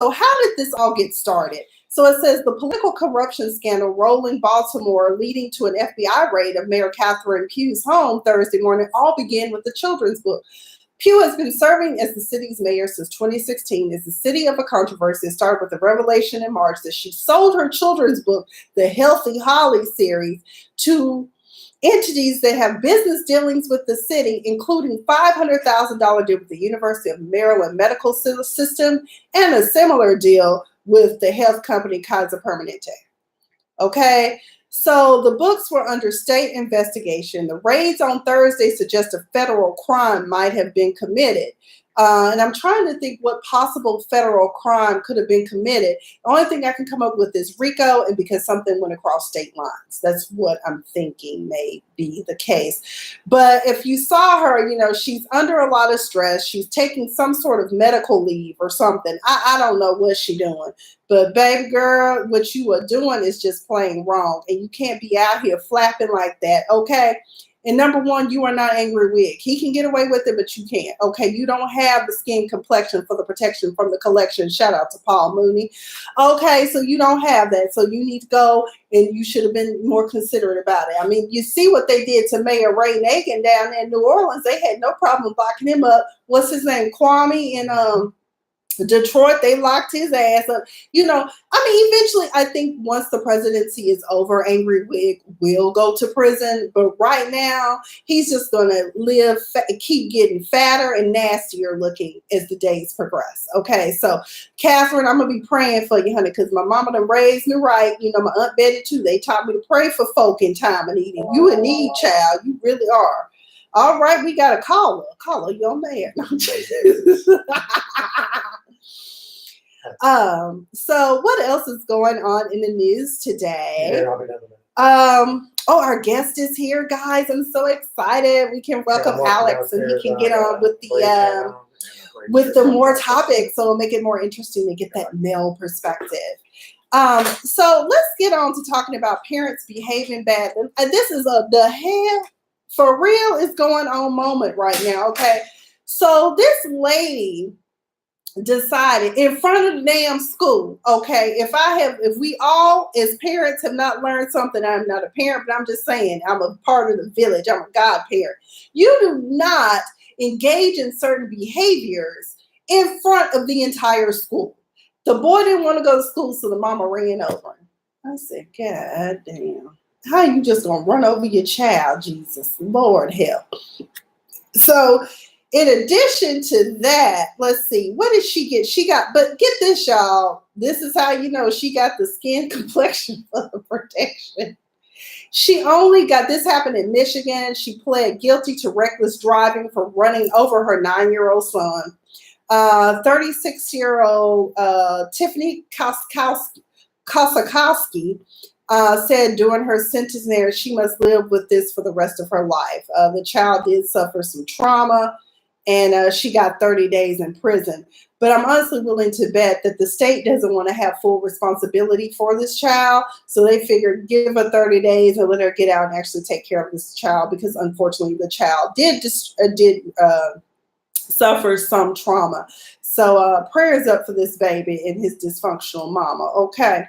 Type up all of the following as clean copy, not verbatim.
So how did this all get started? So it says the political corruption scandal rolling Baltimore, leading to an FBI raid of Mayor Catherine Pugh's home Thursday morning, all began with the children's book. Pugh has been serving as the city's mayor since 2016. It's the city of a controversy. It started with the revelation in March that she sold her children's book, the Healthy Holly series, to entities that have business dealings with the city, including $500,000 deal with the University of Maryland Medical System and a similar deal with the health company Kaiser Permanente. Okay, so the books were under state investigation. The raids on Thursday suggest a federal crime might have been committed. And I'm trying to think what possible federal crime could have been committed. The only thing I can come up with is RICO, and because something went across state lines. That's what I'm thinking may be the case. But if you saw her, she's under a lot of stress. She's taking some sort of medical leave or something. I don't know what she's doing. But baby girl, what you are doing is just plain wrong. And you can't be out here flapping like that, okay? And number one, you are not Angry Wig. He can get away with it, but you can't. Okay, you don't have the skin complexion for the protection from the collection. Shout out to Paul Mooney. Okay, so you don't have that. So you need to go, and you should have been more considerate about it. I mean, you see what they did to Mayor Ray Nagin down in New Orleans. They had no problem locking him up. What's his name? Kwame and Detroit, they locked his ass up. Eventually, I think once the presidency is over, Angry Wig will go to prison. But right now, he's just going to keep getting fatter and nastier looking as the days progress. Okay, so Catherine, I'm going to be praying for you, honey, because my mama done raised me right. My Aunt Betty, too. They taught me to pray for folk in time of need. And you in need, child. You really are. All right, we got a caller. Caller, you're man. So what else is going on in the news today? Our guest is here, guys. I'm so excited. We can welcome Alex, and he can get on with the more topics, so it'll make it more interesting to get that male perspective. So let's get on to talking about parents behaving bad. This is the hell for real is going on moment right now. Okay, so this lady decided in front of the damn school. Okay, if we all as parents have not learned something, I'm not a parent, but I'm just saying I'm a part of the village. I'm a godparent. You do not engage in certain behaviors in front of the entire school. The boy didn't want to go to school, so the mama ran over him. I said, God damn, how you just gonna run over your child? Jesus, Lord help. So in addition to that, let's see, what did she get? But get this, y'all. This is how you know she got the skin complexion for the protection. She only got, this happened in Michigan. She pled guilty to reckless driving for running over her 9-year-old son. 36-year-old Tiffany Kosakowski said during her sentence there, she must live with this for the rest of her life. The child did suffer some trauma, and she got 30 days in prison. But I'm honestly willing to bet that the state doesn't want to have full responsibility for this child. So they figured give her 30 days and let her get out and actually take care of this child, because unfortunately the child did suffer some trauma. So prayers up for this baby and his dysfunctional mama. Okay.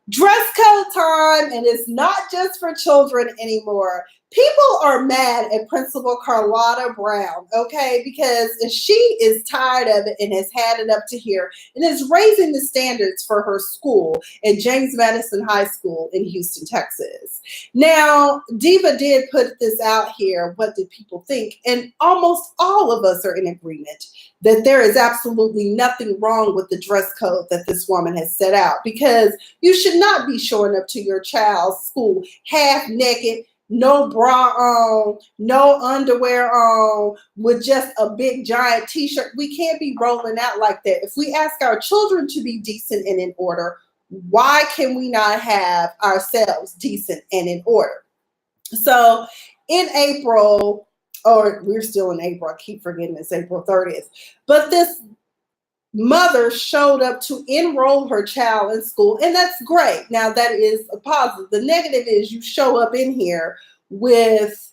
Dress code time, and it's not just for children anymore. People are mad at Principal Carlotta Brown, okay, because she is tired of it and has had it up to here and is raising the standards for her school at James Madison High School in Houston, Texas. Now, Diva did put this out here. What did people think? And almost all of us are in agreement that there is absolutely nothing wrong with the dress code that this woman has set out, because you should not be showing up to your child's school half naked, no bra on, no underwear on, with just a big giant t-shirt. We can't be rolling out like that. If we ask our children to be decent and in order, why can we not have ourselves decent and in order? So in April, or we're still in April, I keep forgetting it's April 30th, but this mother showed up to enroll her child in school, and that's great. Now that is a positive. The negative is you show up in here with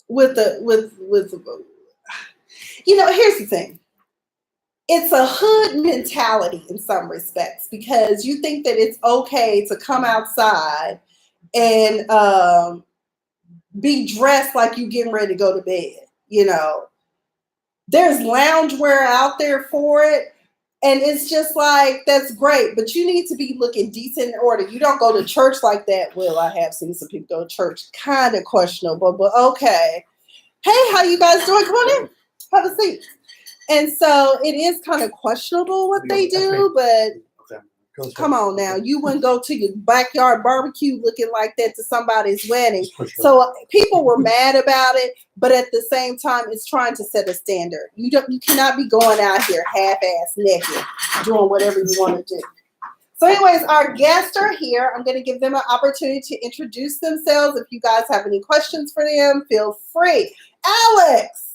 here's the thing. it's a hood mentality in some respects because you think that it's okay to come outside and be dressed like you getting ready to go to bed. You know, there's loungewear out there for it. And it's just like, that's great, but you need to be looking decent in order. You don't go to church like that. Well, I have seen some people go to church, kind of questionable, but okay. Hey, how you guys doing? Come on in, have a seat. And so it is kind of questionable what they do, but come on now. You wouldn't go to your backyard barbecue looking like that to somebody's wedding. So people were mad about it, but at the same time, it's trying to set a standard. You cannot be going out here half-ass naked, doing whatever you want to do. So anyways, our guests are here. I'm going to give them an opportunity to introduce themselves. If you guys have any questions for them, feel free. Alex!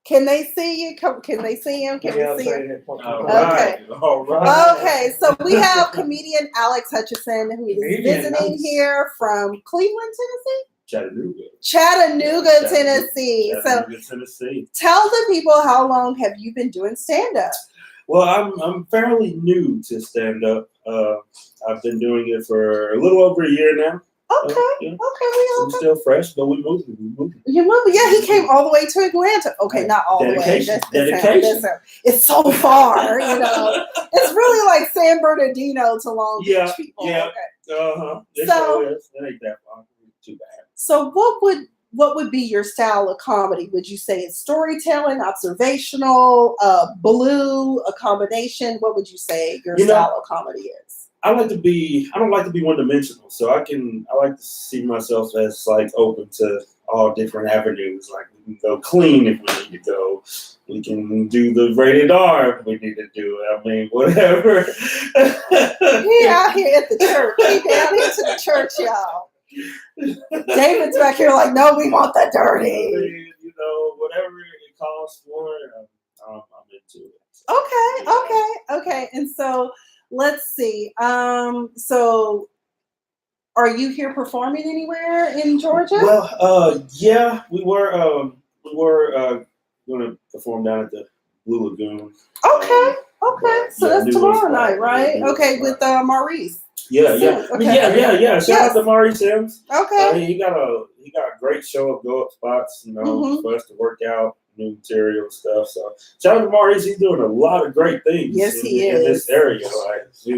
Can they see you? Can they see him? Can we see him? Okay. All right. Okay. So we have comedian Alex Hutchison, who is visiting here from Cleveland, Tennessee. Chattanooga, Tennessee. Tennessee. Tell the people, how long have you been doing stand-up? Well, I'm fairly new to stand-up. I've been doing it for a little over a year now. Okay. Yeah. Okay. I'm still fresh, but we're moving. You're moving. Yeah, he came all the way to Atlanta. Okay, not all the way. Dedication. It's so far, you know. It's really like San Bernardino to Long Beach people. Yeah. Okay. So it ain't that far. Too bad. So what would be your style of comedy? Would you say it's storytelling, observational, blue, a combination? What would you say your style of comedy is? I don't like to be one-dimensional, so I like to see myself as like open to all different avenues. Like we can go clean if we need to go. We can do the rated R if we need to do it. I mean, whatever. He out here at the church. He down here to the church, y'all. David's back here like, no, we want the dirty. You know, whatever it calls for, I'm into it. Okay. And so let's see. So are you here performing anywhere in Georgia? Well, yeah, we were going to perform down at the Blue Lagoon. Okay. So that's tomorrow night, right? Okay, with Maurice. Yeah. Okay. Shout out to Maurice Sims. Okay. He got a great show of go up spots, you know, for us to work out new material stuff. So shout out to Maurice. He's doing a lot of great things. Yes, he is. In this area.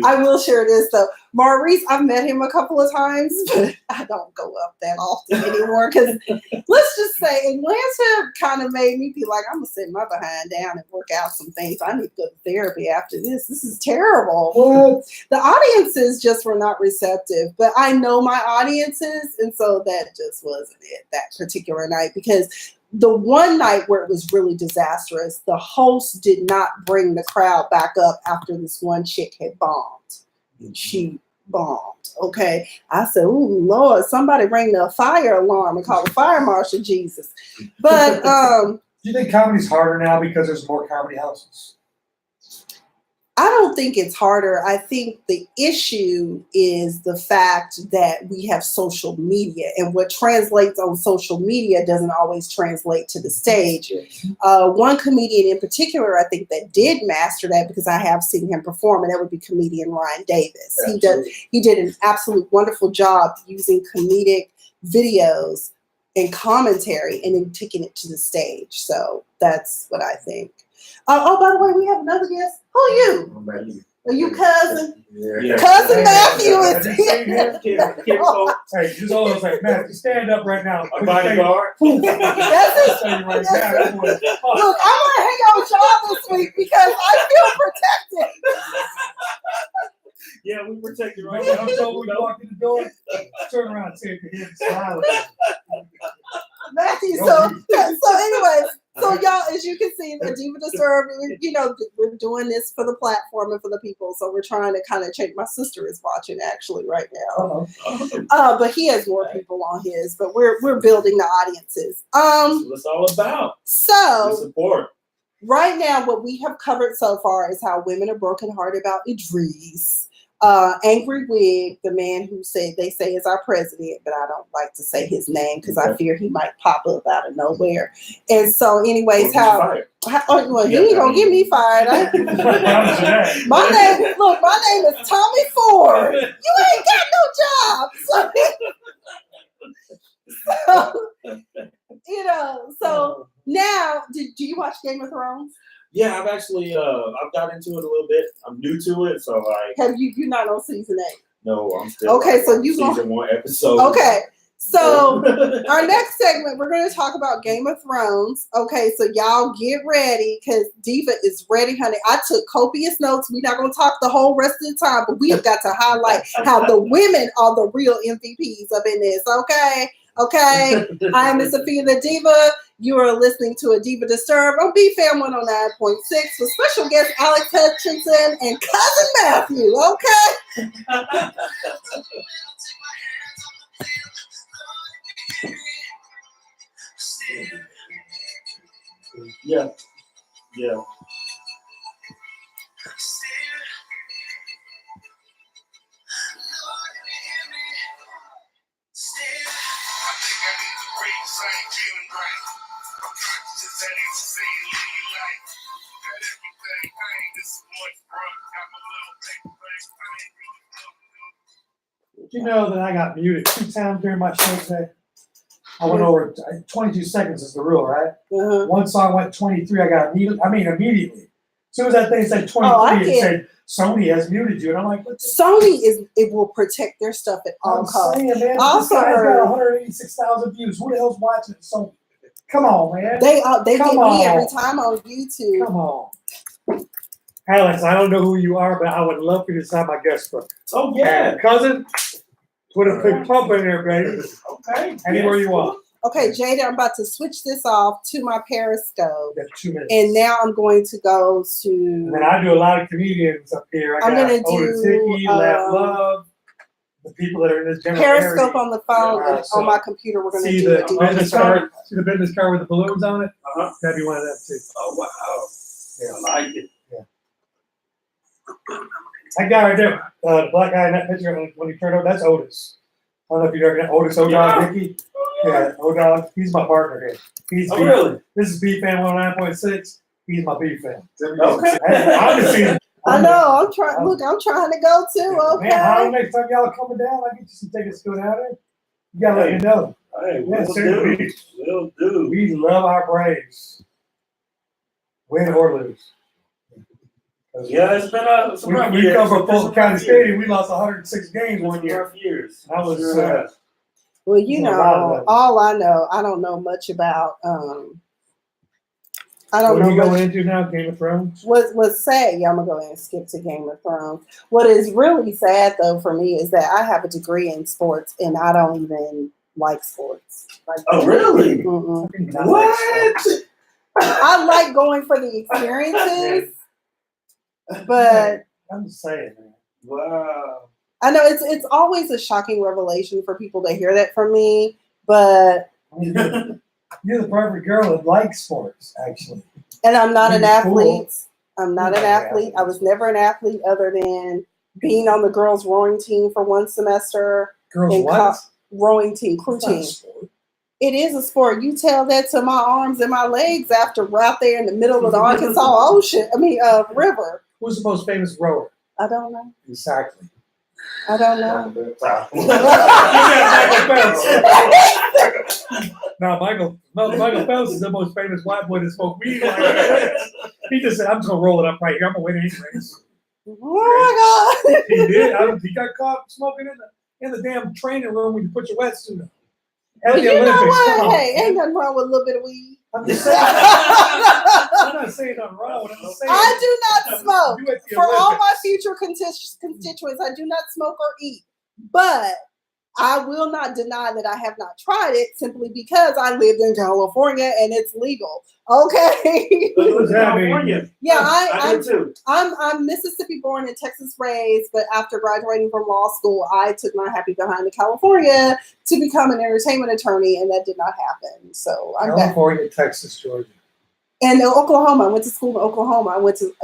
I will share this though. Maurice, I've met him a couple of times, but I don't go up that often anymore because let's just say Atlanta kind of made me feel like I'm gonna sit my behind down and work out some things. I need to go to therapy after this. This is terrible. What? The audiences just were not receptive, but I know my audiences, and so that just wasn't it that particular night because the one night where it was really disastrous, the host did not bring the crowd back up after this one chick had bombed. She bombed. Okay. I said, oh, Lord, somebody ring the fire alarm and call the fire marshal, Jesus. But do you think comedy's harder now because there's more comedy houses? I don't think it's harder. I think the issue is the fact that we have social media, and what translates on social media doesn't always translate to the stage. One comedian in particular, I think, that did master that because I have seen him perform, and that would be comedian Ryan Davis. He did an absolute wonderful job using comedic videos and commentary and then taking it to the stage. So that's what I think. Oh, by the way, we have another guest. Who are you? Are you cousin? Yeah. Cousin Matthew is here. Hey, just always like, Matthew, stand up right now. Bodyguard. Look, I'm going to hang out with y'all this week because I feel protected. Yeah, we protect you right now. now. I'm told when you walk in the door, turn around and say to him, smile at him. Matthew, so anyways, so y'all, as you can see, the Diva Disturbed, you know, we're doing this for the platform and for the people. So we're trying to kind of change. My sister is watching actually right now. But he has more people on his, but we're building the audiences. That's what it's all about. So the support. Right now, what we have covered so far is how women are brokenhearted about Idris. Angry Wig, the man who they say is our president, but I don't like to say his name because I fear he might pop up out of nowhere. And so, anyways, well, he ain't gonna get me fired. My name is Tommy Ford. You ain't got no job. So now, do you watch Game of Thrones? Yeah, I've actually I've got into it a little bit. I'm new to it, so have you're not on season 8? No, I'm still okay. So you season 1 episode. Okay, so our next segment we're going to talk about Game of Thrones. Okay, so y'all get ready because Diva is ready, honey. I took copious notes. We're not going to talk the whole rest of the time, but we have got to highlight how the women are the real MVPs up in this. Okay. I am Miss Sophia the Diva. You are listening to a Diva Disturbed on BFAM 109.6 with special guest Alex Hutchinson and Cousin Matthew. Okay. Yeah. You know that I got muted 2 times during my show today. I went over 22 seconds is the rule, right? Uh-huh. One song went 23. I got immediately. As soon as that thing said 23, it said Sony has muted you, and I'm like, Sony it will protect their stuff at all costs. Man, this guy's got 186,000 views. Who the hell's watching Sony? Come on, man. They get me every time on YouTube. Come on. Alex, I don't know who you are, but I would love for you to sign my guest book. Oh, yeah. And cousin, put a big pump in there, baby. Okay. Anywhere you want. Okay, Jada, I'm about to switch this off to my Periscope. You got 2 minutes. And now I'm going to go to... And then I do a lot of comedians up here. I'm going to do... Laugh Love, the people that are in this general Periscope area. on the phone and on my computer. We're going to do the business card. See the business card with the balloons on it? Uh-huh. That'd be one of them, too. Oh, wow. Yeah. I like it. That guy right there, the black guy in that picture, when he turned over, that's Otis. I don't know if you recognize Otis O'Dog, Ricky. Yeah, O'Dog. He's my partner here. He's really? This is BFAM 109.6. He's my BFAM. Okay. I know. I'm trying. Look, I'm trying to go too. Okay. Man, how next time y'all are coming down, I get you some tickets to go down there. You gotta let me know. Hey, we'll do. We love our Braves, win or lose. Yeah, it's been some rough years. We come from Fulton County Stadium. We lost 106 games one year. Rough years. I was. Well, you know, all I know, I don't know much about. I don't know. What are you going into now? Game of Thrones. What's sad? Yeah, I'm gonna go ahead and skip to Game of Thrones. What is really sad though for me is that I have a degree in sports and I don't even like sports. Oh, really? Mm-mm. What? I like going for the experiences. But I'm just saying, man. Wow. I know it's always a shocking revelation for people to hear that from me, but you're the perfect girl that likes sports, actually. And I'm not an athlete. Cool. I'm not an athlete. I was never an athlete other than being on the girls' rowing team for one semester. Girls what? Rowing team, crew team. It is a sport. You tell that to my arms and my legs after we're out there in the middle of the Arkansas Ocean. River. Who's the most famous rower? I don't know. Exactly. I don't know. Now, Michael Phelps is the most famous white boy that smoked weed. He just said, I'm just going to roll it up right here. I'm going to win anyways. Oh, my God. He did. He got caught smoking in the damn training room when you put your wetsuit on. Well, you know what? Hey, ain't nothing wrong with a little bit of weed. I'm just saying. I'm not saying nothing wrong. I'm just saying. I do not smoke. For all my future constituents, I do not smoke or eat. But I will not deny that I have not tried it simply because I lived in California and it's legal. Okay. California. Yeah, I do too. I'm Mississippi born and Texas raised, but after graduating from law school, I took my happy behind to California to become an entertainment attorney, and that did not happen. So I'm California, Texas, Georgia. And Oklahoma. I went to school in Oklahoma. I went to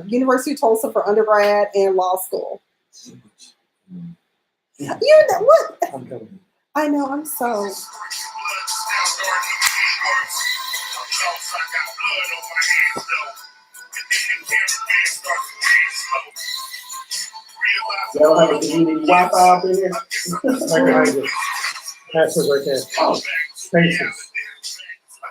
University of Tulsa for undergrad and law school. What? I'm telling you. I know. I'm so. Y'all have a community Wi-Fi up in here? Right behind you. Passes right there. Oh. Spaces.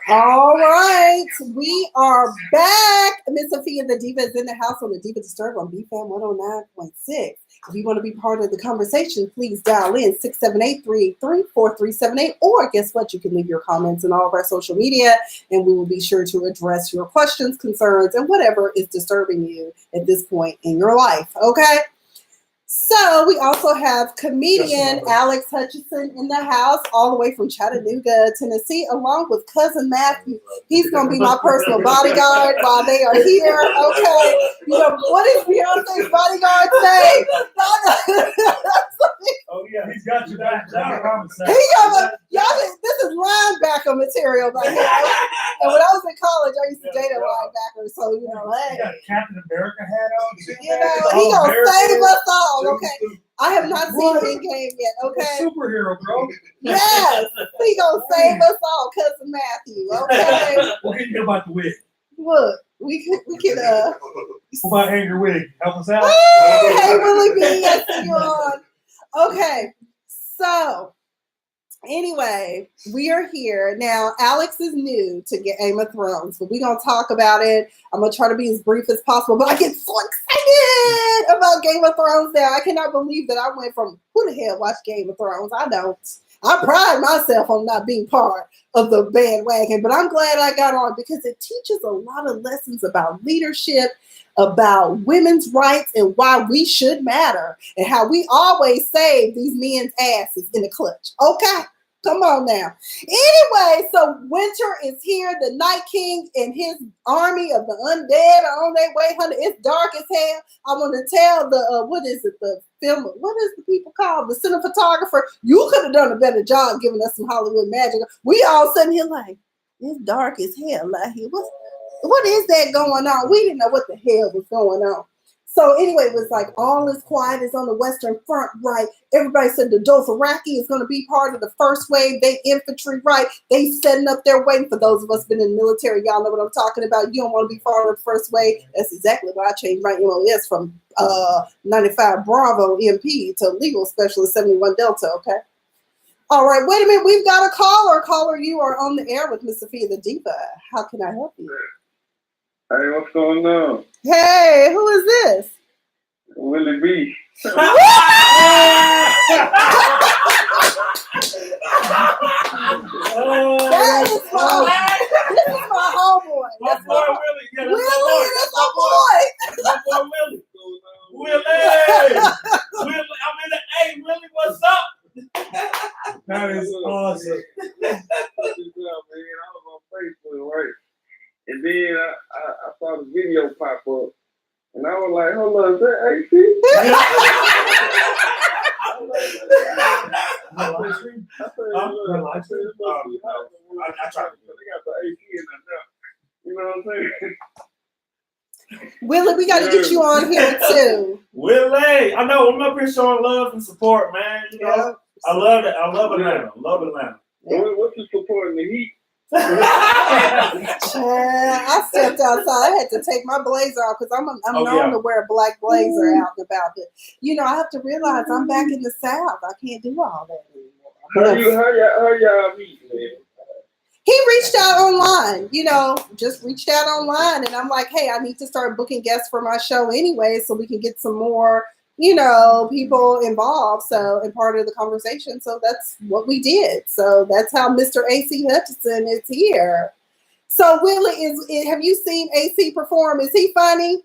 All right, we are back. Miss Sophia the Diva is in the house on the Diva Disturbed on BFAM 109.6. If you want to be part of the conversation, please dial in 678-383-4378. Or guess what? You can leave your comments in all of our social media, and we will be sure to address your questions, concerns, and whatever is disturbing you at this point in your life. Okay? So we also have comedian Alex Hutchinson in the house, all the way from Chattanooga, Tennessee, along with cousin Matthew. He's going to be my personal bodyguard while they are here. Okay. You know, what is Beyonce's bodyguard say? Oh, yeah, he's got you back. Y'all, this is linebacker material right here. And when I was in college, I used to date a linebacker. So, you know, hey. You got a Captain America hat on. You know, he going to save us all. Okay. I have not seen him in game yet. Okay. Superhero, bro. Yes. He going to save us all, cousin Matthew. Okay. What can you do about the wig? Look, we could What about Angry Wig? Help us out. Hey, Willie B, I see you on. Okay, so anyway, we are here now. Alex is new to Game of Thrones, but we're gonna talk about it. I'm gonna try to be as brief as possible, but I get so excited about Game of Thrones now. I cannot believe that I went from who the hell watched Game of Thrones? I don't. I pride myself on not being part of the bandwagon, but I'm glad I got on because it teaches a lot of lessons about leadership, about women's rights, and why we should matter, and how we always save these men's asses in the clutch. Okay? Come on now. Anyway, so winter is here. The Night King and his army of the undead are on their way. Honey, it's dark as hell. I want to tell the, what is it, the film, what is the people called? The cinematographer. You could have done a better job giving us some Hollywood magic. We all sitting here like, it's dark as hell out here. What is that going on? We didn't know what the hell was going on. So anyway, it was like all is quiet is on the Western Front, right? Everybody said the Dothraki is going to be part of the first wave. They infantry, right? They setting up their waiting. For those of us been in the military, y'all know what I'm talking about. You don't want to be part of the first wave. That's exactly why I changed my MOS from 95 Bravo MP to legal specialist 71 Delta, okay? All right, wait a minute. We've got a caller. Caller, you are on the air with Miss Sophia the Diva. How can I help you? Hey, what's going on? Hey, who is this? Willie B. That is this is my homeboy. My boy Willie. Yeah, Willie, that's my boy. My boy Willie. Willie. Willie. I'm in the A. Willie, what's up? That is awesome. Man, I was on Facebook, right? And then I saw the video pop up. And I was like, hold on, is that AC? Live stream? I tried to do it. They got the AC in there now. You know what I'm saying? Willie, we got to get you on here too. Willie. I know, I'm up here showing love and support, man. You know, I love it. I love Atlanta. Love Atlanta. What's the supporting the heat? I stepped outside. I had to take my blazer off because I'm known to wear a black blazer out and about. But you know, I have to realize I'm back in the South. I can't do all that anymore. How y'all meet, man? He reached out online, you know, just reached out online, and I'm like, hey, I need to start booking guests for my show anyway, so we can get some more, you know, people involved, so, and part of the conversation. So that's what we did. So that's how Mr. AC Hutchinson is here. So Willie, have you seen AC perform? Is he funny?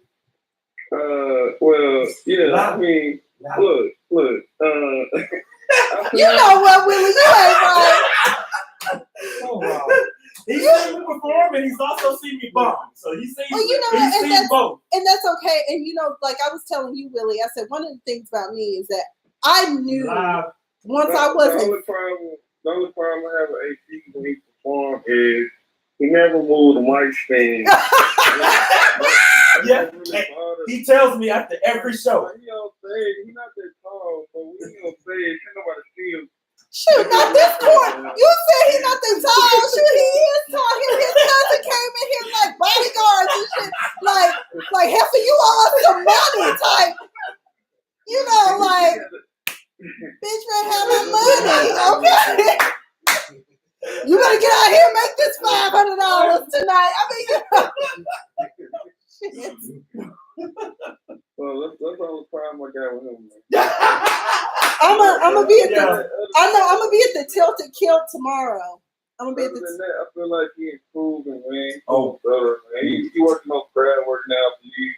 Well, yeah, I mean, look. You know what, Willie, you ain't right. Oh, wow. He's seen me perform and he's also seen me bomb. So he's seen, well, you know, he's seen both. And that's okay. And you know, like I was telling you, Willie, I said one of the things about me is that I knew once I wasn't. The only problem I have with AC when he performed is he never moved the mic stand. Yeah. Really He tells me after every show. He on stage. He not that tall, so we ain't on stage. Can't nobody see him. Shoot, not this point. You said he's not that tall. Shoot, he is tall. His cousin came in here like bodyguards and shit. Like, Heifer, you owe us some money type. You know, like, bitch, man, have my money, okay? You better get out here and make this $500 tonight. I mean, shit. Well, that's all the time I got with him, man. I'm gonna be at I'm gonna be at the Tilted Kilt tomorrow. I'm gonna be at Other the. than that, I feel like he improving, man. Oh, Better, man. He working on crowd work now for you.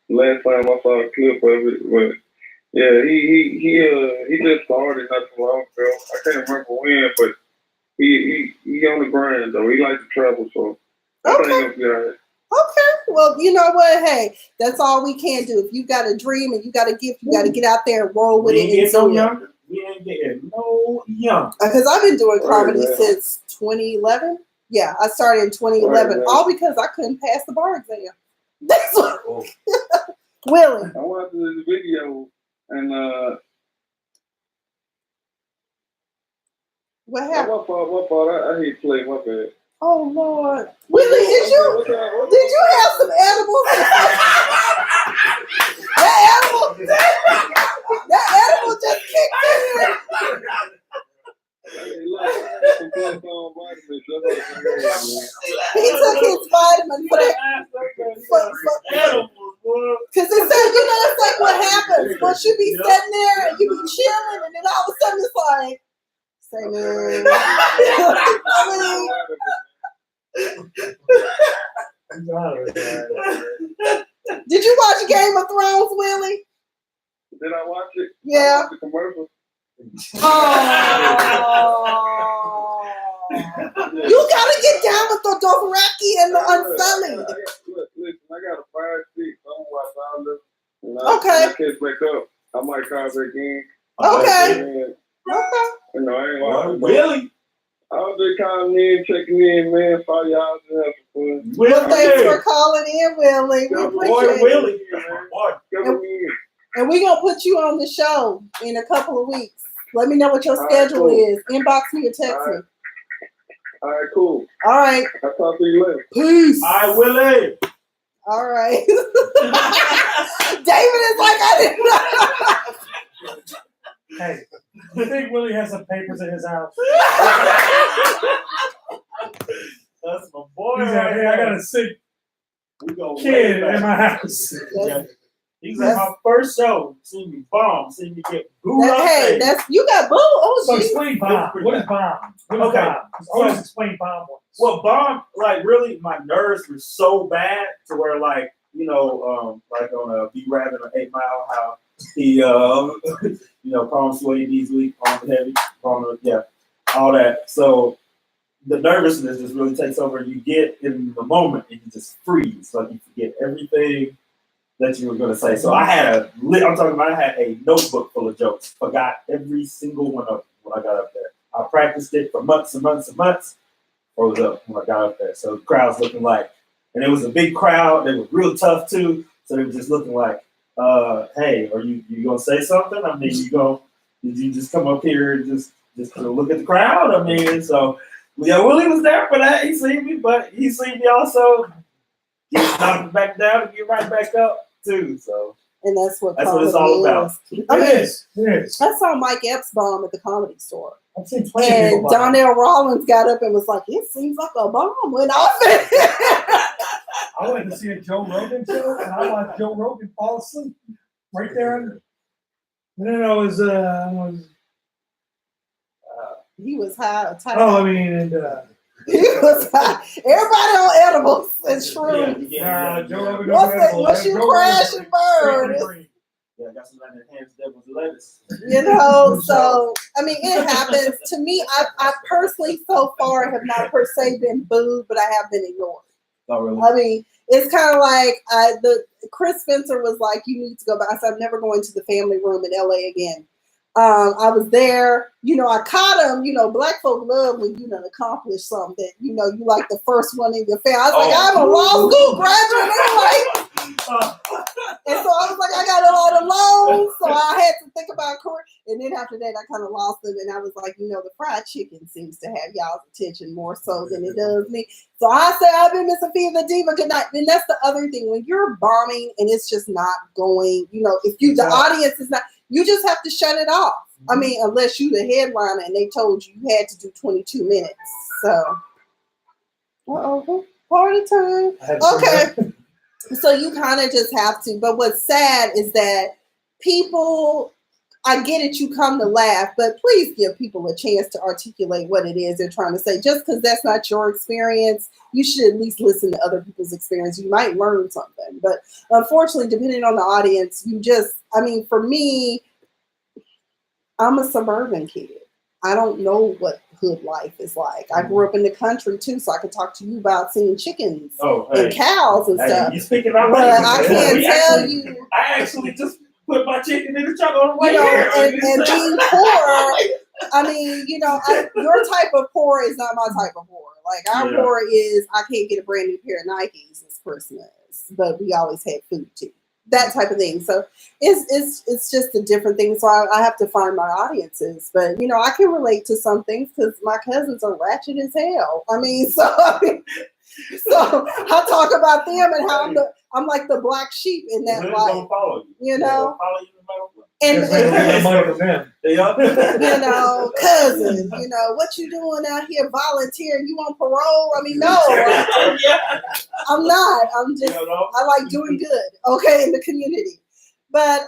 Last time I saw a clip of it, but yeah, he just started not too long ago. I can't remember when, but he on the grind though. He likes to travel, so I think he'll be all right. Okay, well, you know what? Hey, that's all we can do. If you got a dream and you got a gift, you got to get out there and roll with We it. ain't And getting no do it. younger. We ain't getting no younger. Because I've been doing comedy Right, since 2011. Yeah, I started in 2011, Right. all because I couldn't pass the bar exam. That's what. Willie. I watched the video and What happened? my fault. I hate play. My bad. Oh Lord, Willie, did you have some edibles? That edible just kicked in. He took his vitamin for that. Because it said, you know, it's like what happens once you be sitting there and you be chilling, and then all of a sudden it's like, say, man. I mean, did you watch Game of Thrones, Willie? Did I watch it? Yeah. I watched the commercial. Oh. You gotta get down with the Dothraki and the Unsullied. Listen, I got a 5-6. I'm watch all this. When Okay. I catch back up, I might call back in. Okay. And, Okay. you know, I ain't watching. Willie. I was just calling in, checking in, man. Follow y'all to have some fun. Well, thanks for calling in, Willie. We Boy, appreciate it. Willie. Boy. Come in. And we're going to put you on the show in a couple of weeks. Let me know what your All right, schedule cool. is. Inbox me or text me. All right, cool. All right. I'll talk to you later. Peace. All right, Willie. All right. David is like, I didn't know. Hey, I think Willie has some papers in his house. That's my boy. He's like, hey, I got a sick We go kid way in back. my house. Yeah. He's at my first show. See me bomb. See me get booed up. Hey, that's you got boo. Oh, So geez. explain bomb. What is bomb? What is Okay. bomb? Always explain bomb once. Well, bomb, like really, my nerves were so bad to where, like, you know, like on a B Rabbit on 8 Mile, how he, you know, palm sway knees weak, arm heavy, palm, yeah, all that. So the nervousness just really takes over. You get in the moment and you just freeze, like you forget everything that you were going to say. So I had I had a notebook full of jokes. Forgot every single one of them when I got up there. I practiced it for months and months and months. Rose up when I got up there. So the crowd's looking like, and it was a big crowd. They were real tough too. So they were just looking like, hey, are you gonna say something? I mean, did you just come up here and just to look at the crowd? I mean, so yeah, Willie was there for that. He seen me, but he seen me also get knocked back down and get right back up too. So And that's what it's all about. I mean, It is. I saw Mike Epps bomb at the Comedy Store. I've seen plenty of people And bomb. Donnell Rollins got up and was like, it seems like a bomb went off. I went to see a Joe Rogan show, and I watched Joe Rogan fall asleep right there. And then I was He was high. He was high. Everybody on edibles and shrooms. Joe Rogan was edible. Once you Joe crash Rogan and burn, was it's- Yeah, I got some of that enhanced devil's lettuce. you know, so I mean, it happens. To me, I personally so far have not per se been booed, but I have been ignored. Oh, really? I mean, it's kind of like Chris Spencer was like, you need to go back. I said, I'm never going to the family room in LA again. I was there, you know, I caught him, you know, black folk love when you done accomplished something, you know, you like the first one in your family. I was like, I'm a law school graduate. They were like, And so I was like, I got a lot of loans, so I had to think about career. And then after that, I kind of lost them, and I was like, the fried chicken seems to have y'all's attention more so than it does me. So I say I've been Miss Sophia the Diva. Good night. Then that's the other thing when you're bombing and it's just not going. If the audience is not, you just have to shut it off. I mean, unless you the headliner and they told you had to do 22 minutes. So, party time. Okay. So you kind of just have to. But what's sad is that people, I get it, you come to laugh, but please give people a chance to articulate what it is they're trying to say. Just because that's not your experience, you should at least listen to other people's experience. You might learn something. But unfortunately, depending on the audience, for me, I'm a suburban kid. I don't know what hood life is like. I grew up in the country too, so I could talk to you about seeing chickens and cows and stuff. You speaking out but I can't tell you. I actually just put my chicken in the truck on the way here. And being poor, your type of poor is not my type of poor. Like our poor is, I can't get a brand new pair of Nikes this Christmas, but we always had food too. That type of thing. So it's just a different thing. So I have to find my audiences. But I can relate to some things because my cousins are ratchet as hell. So I talk about them and how I'm like the black sheep in that life. Don't follow you. Follow you cousin, what you doing out here volunteering? You on parole? No, I'm not. I'm just, I like doing good, in the community. But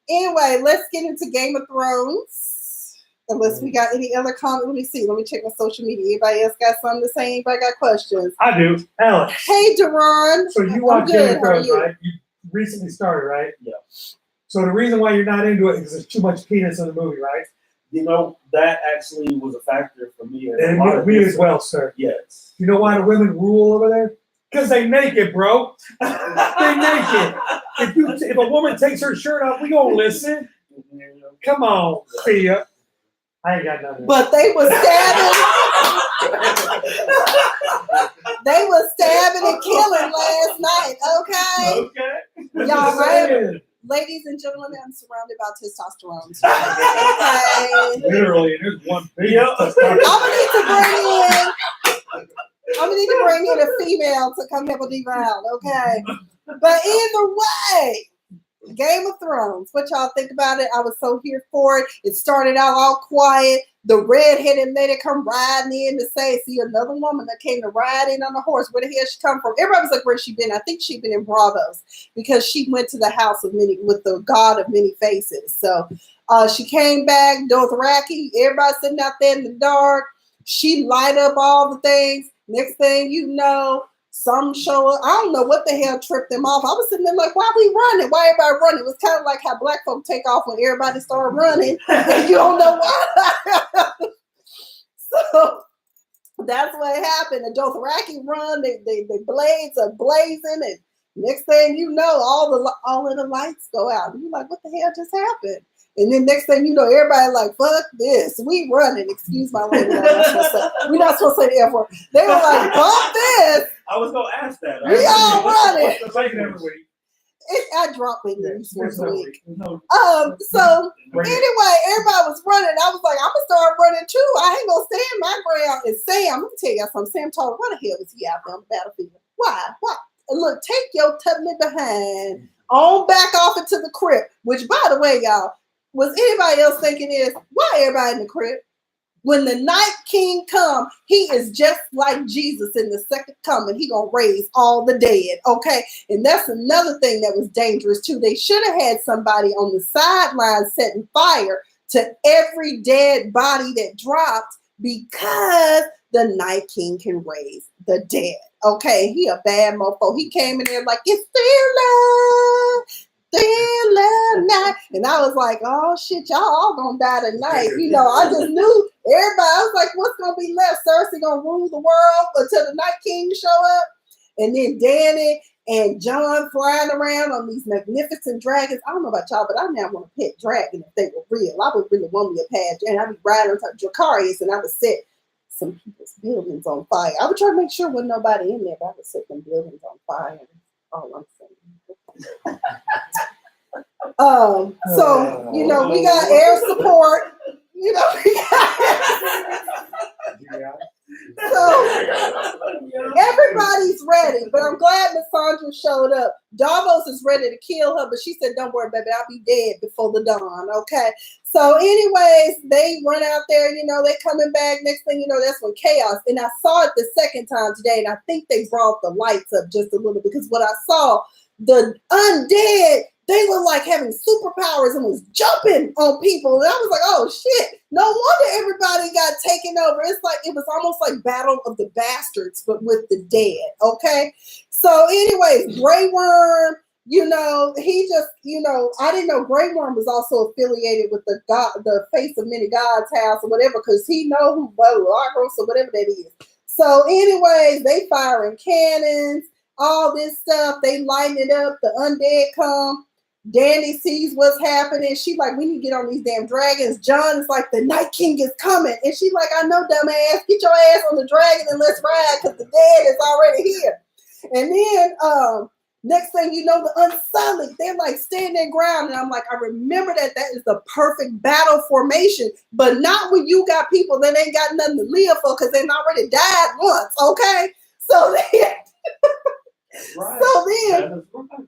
anyway, let's get into Game of Thrones. Unless we got any other comment. Let me see. Let me check my social media. Anybody else got something to say? Anybody got questions? I do. Alex. Hey, Deron. So you watch Game of Thrones, right? You recently started, right? Yeah. So the reason why you're not into it is there's too much penis in the movie, right? That actually was a factor for me. And me as well, sir. Yes. You know why the women rule over there? Because they naked, bro. They naked. If a woman takes her shirt off, we gonna listen. Come on, Thea. I ain't got nothing. But they was stabbing. They was stabbing and killing last night. Okay. Y'all, ladies and gentlemen, I'm surrounded by testosterone. Okay. Literally, there's one big. I'm gonna need to bring in a female to come help a diva out. Okay. But either way. Game of Thrones. What y'all think about it? I was so here for it. It started out all quiet. The redheaded lady come riding in to say, see another woman that came to ride in on a horse. Where the hell she come from? Everybody was like, where she been? I think she been in Bravos because she went to the house of many with the God of many faces. So she came back, Dothraki. Everybody sitting out there in the dark. She light up all the things. Next thing you know, some show up. I don't know what the hell tripped them off. I was sitting there like, why we running? Why everybody running? It was kind of like how black folk take off when everybody started running. And you don't know why. So that's what happened. The Dothraki run. The blades are blazing. And next thing you know, all of the lights go out. And you're like, what the hell just happened? And then next thing you know, everybody like, fuck this. We running. Excuse my language. We're not supposed to say the F word. They were like, fuck this. I was going to ask that. We all running. Every week. I drop it once a week. So anyway, everybody was running. I was like, I'm going to start running too. I ain't going to stand my ground. And Sam, let me tell you something. Sam told me, why the hell was he out there on the battlefield? Why? Look, take your tubman behind on back off into the crypt, which by the way, y'all, was anybody else thinking is, why everybody in the crypt? When the Night King come, he is just like Jesus in the second coming. He gonna raise all the dead, okay? And that's another thing that was dangerous too. They should have had somebody on the sidelines setting fire to every dead body that dropped because the Night King can raise the dead, okay? He a bad mofo. He came in there like, it's still love. Night. And I was like, oh shit, y'all all gonna die tonight. I just knew everybody. I was like, what's gonna be left? Cersei gonna rule the world until the Night King show up? And then Danny and John flying around on these magnificent dragons. I don't know about y'all, but I now want a pet dragon if they were real. I would really want me a pet, and I'd be riding on top of Dracarius, and I would set some people's buildings on fire. I would try to make sure there wasn't nobody in there, but I would set them buildings on fire. Oh, I'm saying. So you know we got air support. You know we got. So everybody's ready, but I'm glad Miss Sandra showed up. Davos is ready to kill her, but she said, "Don't worry, baby, I'll be dead before the dawn." Okay. So, anyways, they run out there. You know, they coming back. Next thing you know, that's when chaos. And I saw it the second time today, and I think they brought the lights up just a little because what I saw, the undead, they were like having superpowers and was jumping on people. And I was like, oh shit, no wonder everybody got taken over. It's like, it was almost like Battle of the Bastards, but with the dead, okay? So anyways, Grey Worm, you know, he just, you know, I didn't know Grey Worm was also affiliated with the God, the Face of Many Gods house or whatever, because he know who Lagos or whatever that is. So anyways, they firing cannons, all this stuff, they lighting it up, the undead come. Danny sees what's happening. She like, we need to get on these damn dragons. John is like, the Night King is coming. And she's like, I know, dumbass. Get your ass on the dragon and let's ride because the dead is already here. And then next thing you know, the Unsullied, they're like standing their ground. And I'm like, I remember that is the perfect battle formation, but not when you got people that ain't got nothing to live for because they've already died once, okay? So then, Right. so then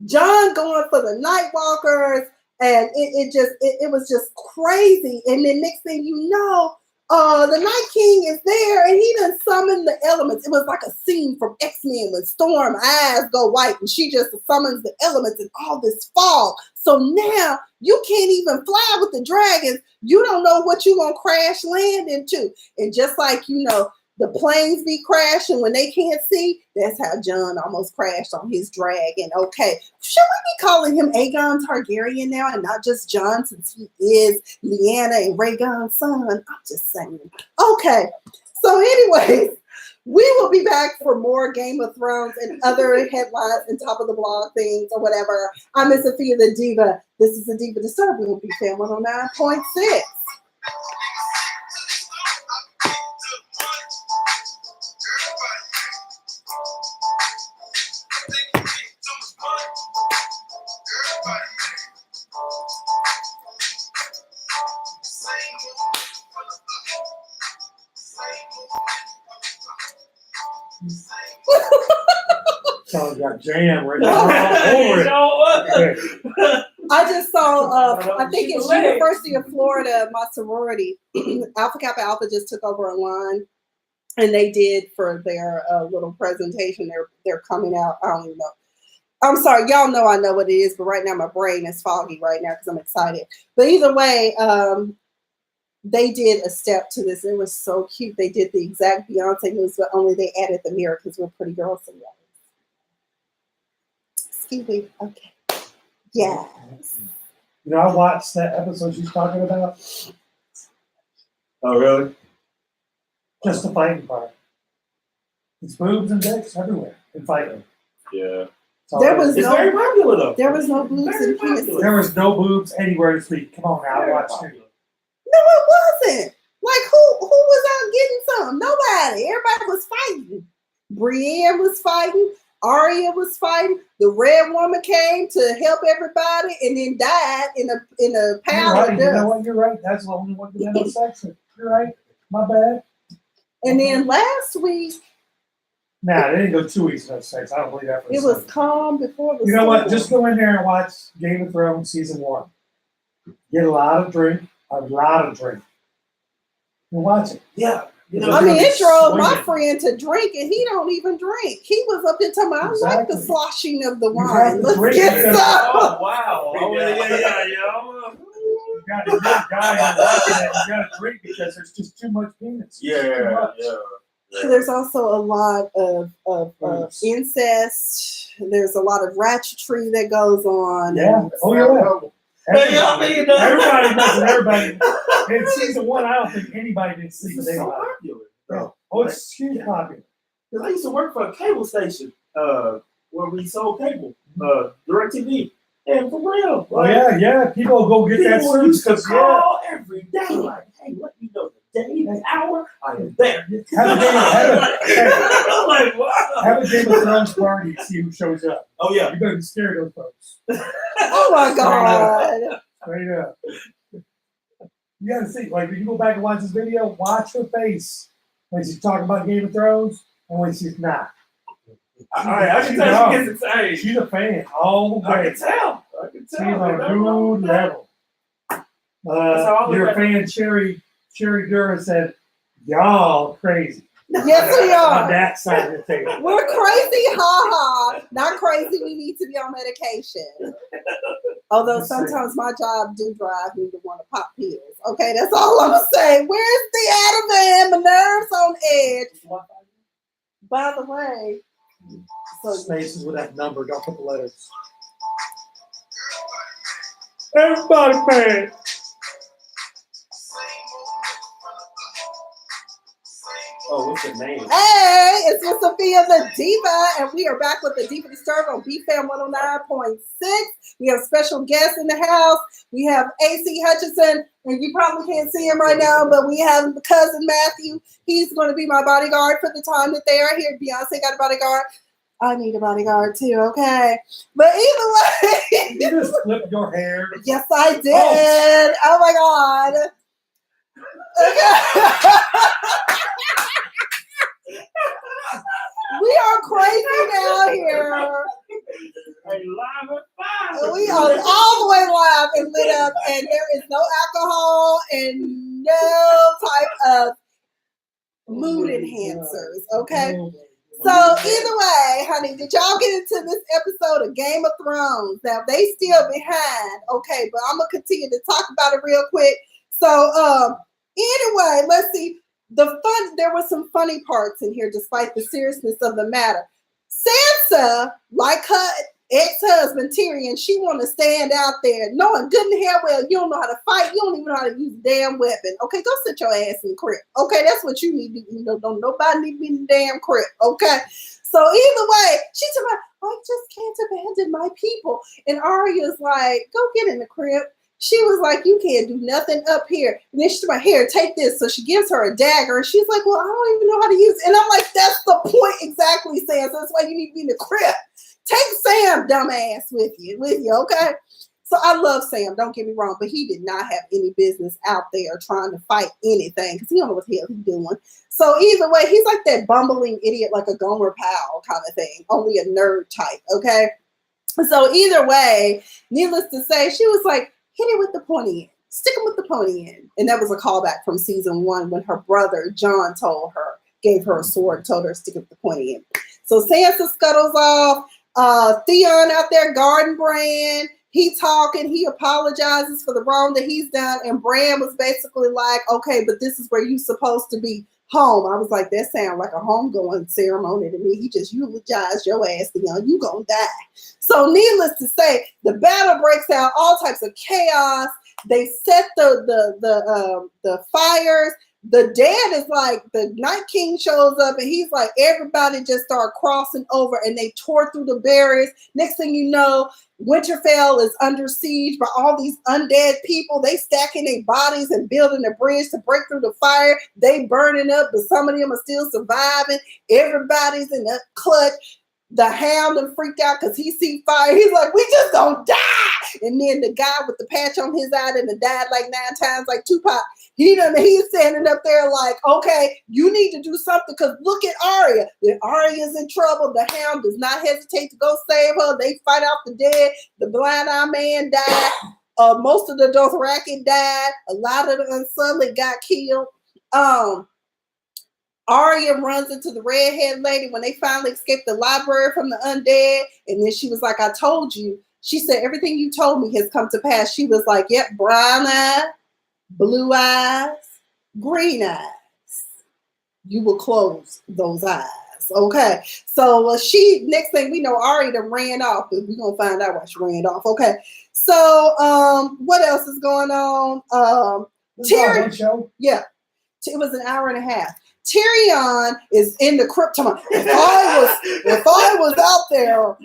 John going for the Night Walkers, and it was just crazy. And then next thing you know, the Night King is there, and he done summoned the elements. It was like a scene from X-Men when Storm eyes go white, and she just summons the elements and all this fog. So now you can't even fly with the dragons. You don't know what you're gonna crash land into. And just like you know, the planes be crashing when they can't see. That's how John almost crashed on his dragon. Okay, should we be calling him Aegon Targaryen now and not just John, since he is Lyanna and Rhaegon's son? I'm just saying. Okay, so anyways, we will be back for more Game of Thrones and other headlines and top of the blog things or whatever. I'm Miss Sophia the Diva. This is the Diva Disturbed. We'll be fan 109.6. So got jam right now. I just saw, I think it's University of Florida, my sorority, Alpha Kappa Alpha just took over a line, and they did for their little presentation. They're coming out. I don't even know. I'm sorry, y'all know I know what it is, but right now my brain is foggy right now because I'm excited. But either way, they did a step to this. It was so cute. They did the exact Beyonce moves, but only they added the mirror because we're pretty girls. So yeah. Excuse me. Okay. Yes. You know, I watched that episode she's talking about. Oh, really? Just the fighting part. It's boobs and dicks everywhere in fighting. Yeah. So There was It's no, very popular though. there was no boobs Very and penises. popular. there was no boobs anywhere to speak. Come on now, Very watch popular. it. No, it wasn't. Like who was out getting some? Nobody. Everybody was fighting. Brienne was fighting. Arya was fighting. The Red Woman came to help everybody and then died in a You're pile right. of You know dust. what? You're right. That's the only one that had no sex in. You're right. My bad. And then last week Nah, they didn't go 2 weeks without sex. I don't believe that for a it was second. calm before the You know what? storm. Just go in there and watch Game of Thrones season 1. Get a lot of drink, and watch it. Yeah. You know, I mean, it drove my Swinging. friend to drink, and he don't even drink. He was up there talking about, I like the Exactly. sloshing of the You have wine. to Let's drink get because- some. Oh, wow. Oh, yeah. You got to get guys and watching it. You got to drink because there's just too much penis. Too Yeah, much. yeah. There's also a lot of Yes. incest. There's a lot of ratchetry that goes on. Yeah. Oh, yeah. Hey, I mean, Everybody knows everybody. In season 1, I don't think anybody did sleep This with is so anybody. popular. Yeah. Oh, it's huge popular. Because I used to work for a cable station where we sold cable, DirecTV. And for real. Oh, yeah. People go get that People service used to because, call every day, like, hey, let me know the day, that hour, I am there. Have I'm like, wow. a Game of Thrones party and see who shows up. Oh yeah. You better be scared of those folks. Oh my God. Straight up. You gotta see, like, if you go back and watch this video, watch her face when she's talking about Game of Thrones and when she's not. I can tell she gets excited. She's a fan all the way. I can tell. She's on a good level. Your fan, Cherry Dura, said, y'all crazy. Yes, we On are. that side of the table. We're crazy, ha. Not crazy. We need to be on medication. Although sometimes my job do drive me to want to pop pills. Okay, that's all I'm saying. Where's the Ativan? My nerves on edge. By the way, so Spaces with that number, don't put the letters. Everybody, man. Oh, what's your name? hey, it's Miss Sophia the Diva, and we are back with the Diva Disturbed on BFAM 109.6. We have special guests in the house. We have AC Hutchinson, and you probably can't see him right now, but we have the cousin Matthew. He's going to be my bodyguard for the time that they are here. Beyonce got a bodyguard. I need a bodyguard too, okay? But either way. You just flip your hair. Yes, I did. Oh my God. Okay. We are crazy down here. We are all the way live and lit up, and there is no alcohol and no type of mood enhancers, okay? So either way, honey, did y'all get into this episode of Game of Thrones? Now they still behind, okay, but I'm gonna continue to talk about it real quick. So anyway, let's see. There were some funny parts in here despite the seriousness of the matter. Sansa, like her ex-husband Tyrion, she want to stand out there knowing good and hell well you don't know how to fight, you don't even know how to use a damn weapon. Okay, go sit your ass in the crib. Okay, that's what you need to do. Don't nobody need to be in the damn crib. Okay, so either way, she's like, I just can't abandon my people. And Arya's like, go get in the crib. She was like, you can't do nothing up here. And then she's like, here, take this. So she gives her a dagger. And she's like, well, I don't even know how to use it. And I'm like, that's the point exactly, Sam. So that's why you need to be in the crib. Take Sam, dumbass, with you, okay? So I love Sam, don't get me wrong, but he did not have any business out there trying to fight anything because he don't know what the hell he's doing. So either way, he's like that bumbling idiot, like a Gomer Pyle kind of thing, only a nerd type, okay? So either way, needless to say, she was like, hit it with the pointy end. Stick him with the pointy end. And that was a callback from season 1 when her brother, John, gave her a sword, told her to stick it with the pointy end. So Sansa scuttles off. Theon out there guarding Bran. He talking. He apologizes for the wrong that he's done. And Bran was basically like, okay, but this is where you're supposed to be home. I was like, that sounds like a homegoing ceremony to me. He just eulogized your ass, Theon. You gonna die. So needless to say, the battle breaks out, all types of chaos. They set the fires. The dad is like, the Night King shows up and he's like, everybody just start crossing over and they tore through the barriers. Next thing you know, Winterfell is under siege by all these undead people. They stacking their bodies and building a bridge to break through the fire. They burning up, but some of them are still surviving. Everybody's in a clutch. The Hound and freaked out because he see fire. He's like, we just gonna die. And then the guy with the patch on his eye that died like 9 times, like Tupac, he's standing up there like, okay, you need to do something because look at Arya. When Arya's in trouble, the Hound does not hesitate to go save her. They fight off the dead. The blind-eye man died. Most of the Dothraki died. A lot of the Unsullied got killed. Arya runs into the redhead lady when they finally escaped the library from the undead. And then she was like, I told you. She said, everything you told me has come to pass. She was like, yep, brown eyes, blue eyes, green eyes. You will close those eyes. Okay. So next thing we know, Arya done ran off. We're going to find out why she ran off. Okay. So what else is going on? Tyrion show? Yeah. It was an hour and a half. Tyrion is in the crypt. If I was out there,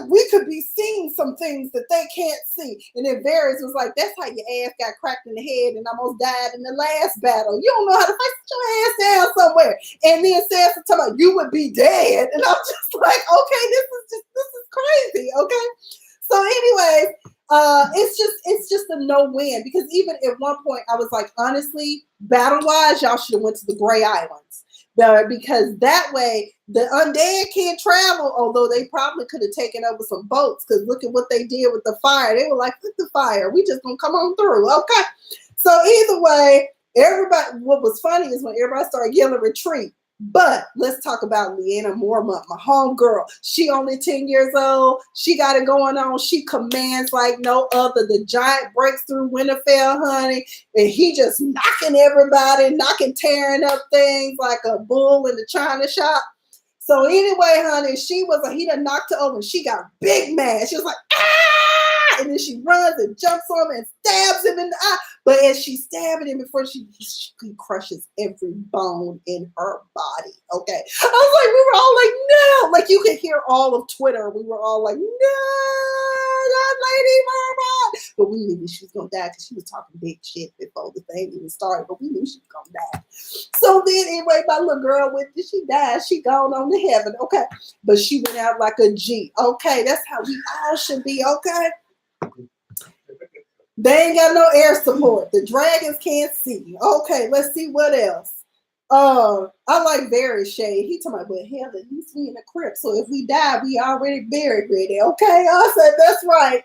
we could be seeing some things that they can't see. And then Varys was like, that's how your ass got cracked in the head and almost died in the last battle. You don't know how to fight, sit your ass down somewhere. And then Sansa talking about you would be dead. And I'm just like, okay, this is crazy. Okay. So anyways, it's just a no win, because even at one point I was like, honestly, battle wise, y'all should have went to the Grey Islands, because that way the undead can't travel. Although they probably could have taken over some boats, because look at what they did with the fire. They were like, "Look the fire, we just gonna come on through." Okay, so either way, everybody. What was funny is when everybody started yelling retreat. But let's talk about Lyanna Mormont, my homegirl. She only 10 years old. She got it going on. She commands like no other. The giant breaks through Winterfell, honey. And he just knocking everybody, tearing up things like a bull in the china shop. So anyway, honey, he done knocked her over and she got big mad. She was like, ah! And then she runs and jumps on him and stabs him in the eye. But as she's stabbing him, before she crushes every bone in her body. Okay. I was like, we were all like, no. Like you could hear all of Twitter. We were all like, no, not Lady Mormont. But we knew she was going to die because she was talking big shit before the thing even started. But we knew she was going to die. So then anyway, my little girl she died. She gone on to heaven. Okay. But she went out like a G. Okay. That's how we all should be. Okay. They ain't got no air support. The dragons can't see. Okay, let's see what else. I like Varys shade. He talking about, but hell, at least we in the crypt. So if we die, we already buried ready. Okay, I said that's right.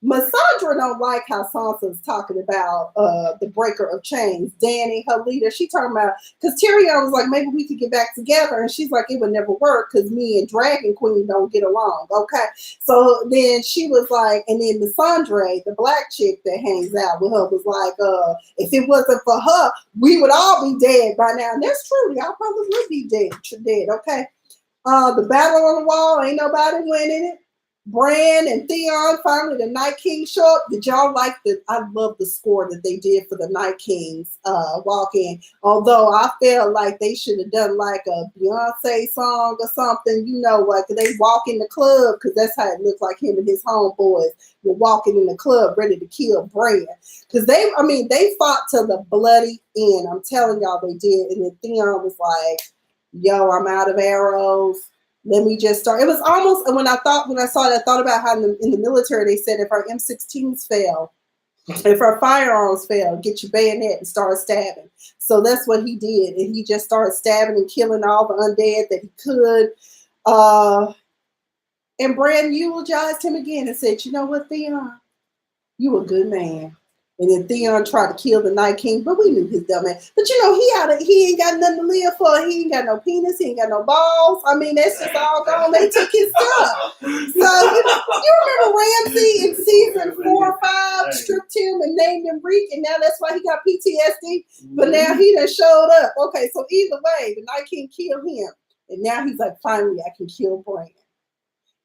Massandra don't like how Sansa's talking about the breaker of chains, Dany, her leader. She talking about, because Tyrion was like, maybe we could get back together, and she's like, it would never work because me and Dragon Queen don't get along. Okay, so then she was like, and then Missandre, the black chick that hangs out with her, was like, if it wasn't for her, we would all be dead by now. And that's true. Y'all probably would be dead. Okay. The battle on the wall, ain't nobody winning it. Bran and Theon, finally the Night King show up. Did y'all like I love the score that they did for the Night Kings walk in. Although I felt like they should have done like a Beyonce song or something, like they walk in the club, because that's how it looked like him and his homeboys were walking in the club ready to kill Bran. Because they fought till the bloody end. I'm telling y'all they did. And then Theon was like, yo, I'm out of arrows. Let me just start. It was almost, when I saw it, I thought about how in the military they said if our M16s fail, if our firearms fail, get your bayonet and start stabbing. So that's what he did. And he just started stabbing and killing all the undead that he could. And Bran eulogized him again and said, you know what, Theon? You a good man. And then Theon tried to kill the Night King, but we knew his dumb ass. But he ain't got nothing to live for. He ain't got no penis. He ain't got no balls. I mean, that's just all gone. They took his stuff. So you remember Ramsay in season 4 or 5 stripped him and named him Reek, and now that's why he got PTSD. But now he done showed up. Okay, so either way, the Night King killed him, and now he's like, finally, I can kill Bran.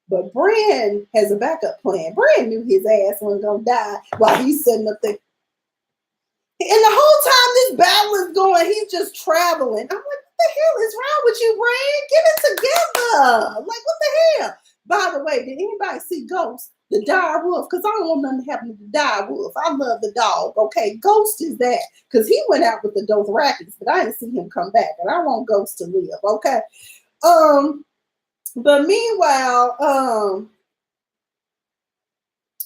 But Bran has a backup plan. Bran knew his ass wasn't going to die while he's sitting up there. And the whole time this battle is going, he's just traveling. I'm like, what the hell is wrong with you, Bran? Get it together. Like, what the hell? By the way, did anybody see Ghost, the dire wolf? Because I don't want nothing to happen to the dire wolf. I love the dog. Okay, Ghost is that. Because he went out with the Dothrakis, but I didn't see him come back. And I want Ghost to live. Okay. But meanwhile,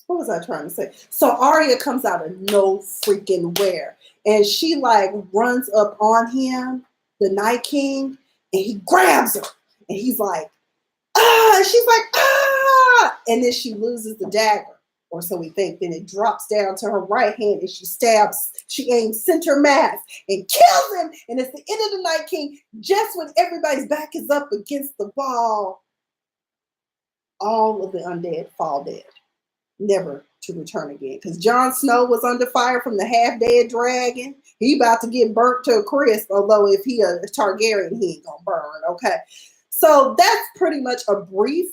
what was I trying to say? So Arya comes out of no freaking where, and she like runs up on him, the Night King, and he grabs her, and he's like, ah! She's like, ah! And then she loses the dagger, or so we think. Then it drops down to her right hand, and she aims center mass and kills him. And it's the end of the Night King, just when everybody's back is up against the wall. All of the undead fall dead, never to return again. Because Jon Snow was under fire from the half-dead dragon. He about to get burnt to a crisp, although if he a Targaryen, he ain't gonna burn. Okay, so that's pretty much a brief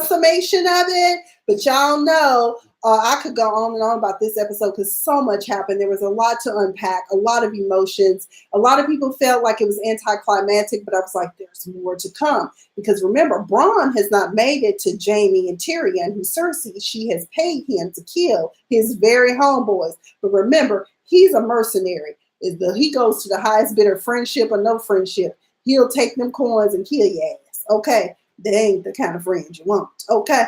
summation of it. But y'all know I could go on and on about this episode because so much happened. There was a lot to unpack, a lot of emotions. A lot of people felt like it was anticlimactic, but I was like, there's more to come. Because remember, Bronn has not made it to Jaime and Tyrion, who Cersei, she has paid him to kill his very homeboys. But remember, he's a mercenary. He goes to the highest bidder, friendship or no friendship. He'll take them coins and kill your ass. Okay? They ain't the kind of friends you want. Okay?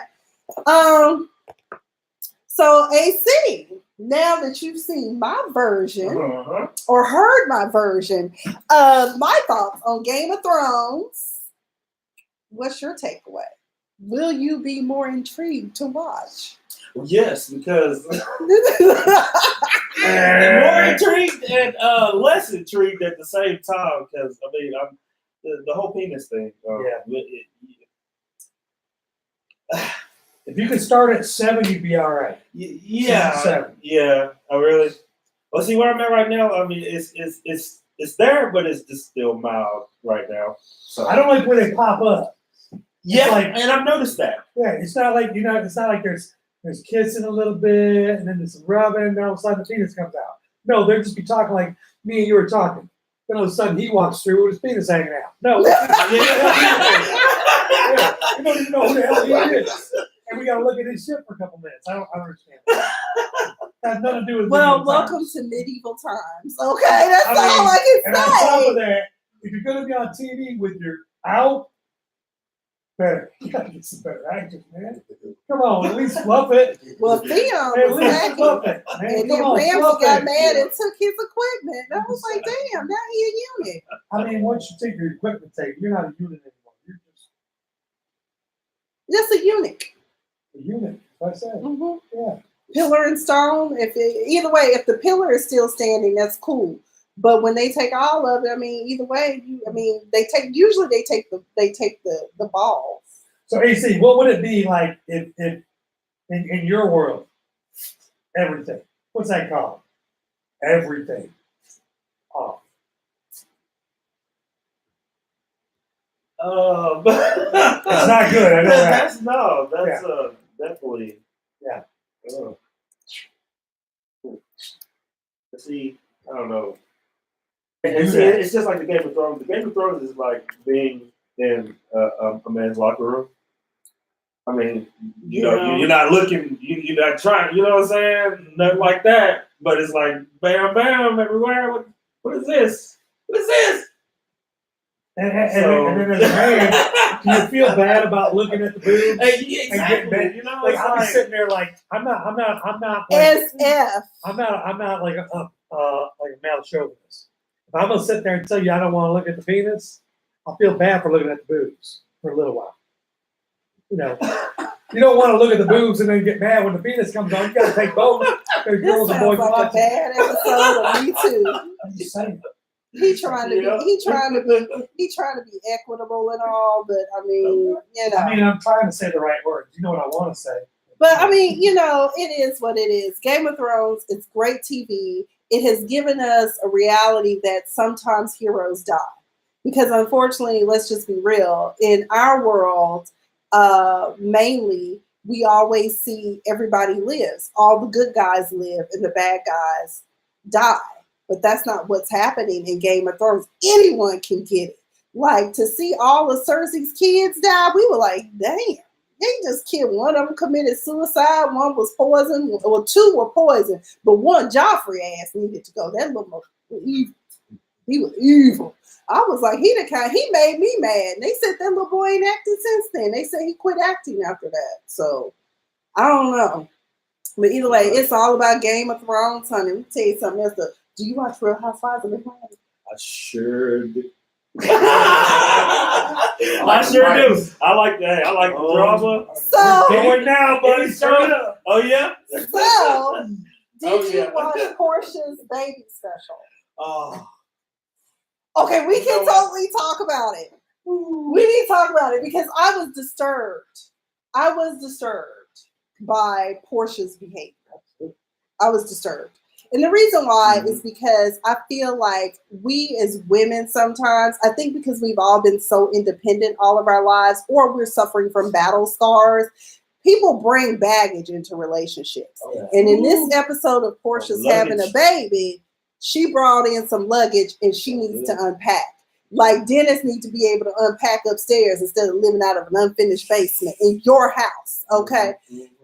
So, AC, now that you've seen my version or heard my version of my thoughts on Game of Thrones, what's your takeaway? Will you be more intrigued to watch? Well, yes, because And more intrigued and less intrigued at the same time. Because I mean, I'm the whole penis thing. If you could start at 7, you'd be all right. Yeah, 7. yeah. I really. Well, see where I'm at right now. I mean, it's there, but it's just still mild right now. So I don't like where they pop up. Yeah, like- and I've noticed that. Yeah, it's not like it's not like there's kissing a little bit and then there's some rubbing and then all of a sudden the penis comes out. No, they'll just be talking like me and you were talking. Then all of a sudden he walks through with his penis hanging out. No. Yeah, you don't even know who the hell he is. And we gotta look at his shit for a couple minutes. I don't understand. That has nothing to do with Well, medieval welcome times. to medieval times. Okay, that's all I And can on top say. of that, if you're gonna be on TV with your out, better. You gotta get some better actors, man. Come on, at least fluff it. Well, Theon At was least lacking. fluff it, man. And Come then on, Ramsay fluff got it. mad and took his equipment. And I was like, damn, now he a unit. I mean, once you take your equipment tape, you're not a unit anymore. You're just Just a eunuch. a unit. That's what I said. Mm-hmm. Yeah. Pillar and stone. Either way, if the pillar is still standing, that's cool. But when they take all of it, I mean, either way, they take the balls. So AC, what would it be like if in your world, everything? What's that called? Everything off. It's not good. I know that. That's definitely. Yeah. See, I don't know. And see, it's just like the Game of Thrones. The Game of Thrones is like being in a man's locker room. I mean, you're not looking, you're not trying, you know what I'm saying? Nothing like that. But it's like bam, bam everywhere. What is this? What is this? And then as a man, do you feel bad about looking at the boobs? Exactly. And getting bad? You know, Like it's I'm like, sitting there like I'm not like SF. I'm not like a male chauvinist. If I'm gonna sit there and tell you I don't want to look at the penis, I'll feel bad for looking at the boobs for a little while. You know, you don't want to look at the boobs and then get mad when the penis comes on. You got to take both. There's This girls and sounds boys like a watching. bad episode of Me Too. I'm just saying. He trying to be equitable and all, but I mean, I mean, I'm trying to say the right words. You know what I want to say. But I mean, it is what it is. Game of Thrones, it's great TV. It has given us a reality that sometimes heroes die. Because unfortunately, let's just be real, in our world, mainly, we always see everybody lives. All the good guys live and the bad guys die. But that's not what's happening in Game of Thrones. Anyone can get it. Like, to see all of Cersei's kids die, we were like, damn. They just killed. One of them committed suicide. One was poisoned. Well, 2 were poisoned. But one, Joffrey ass needed to go. That little was evil. He was evil. I was like, he made me mad. And they said that little boy ain't acted since then. They said he quit acting after that. So, I don't know. But either way, it's all about Game of Thrones, honey. Let me tell you something else. Do you watch Real Housewives of Atlanta? I sure do. I sure do. I like that. I like the drama. So, Going now, buddy. Turn it up. Oh yeah. so did you yeah. watch Portia's baby special? Oh. Okay, we can totally talk about it. We need to talk about it because I was disturbed. I was disturbed by Portia's behavior. I was disturbed. And the reason why is because I feel like we as women sometimes, I think because we've all been so independent all of our lives, or we're suffering from battle scars, people bring baggage into relationships. Oh, yeah. And in this episode of Portia's having a baby, she brought in some luggage and she needs to unpack. Like Dennis needs to be able to unpack upstairs instead of living out of an unfinished basement in your house. Okay.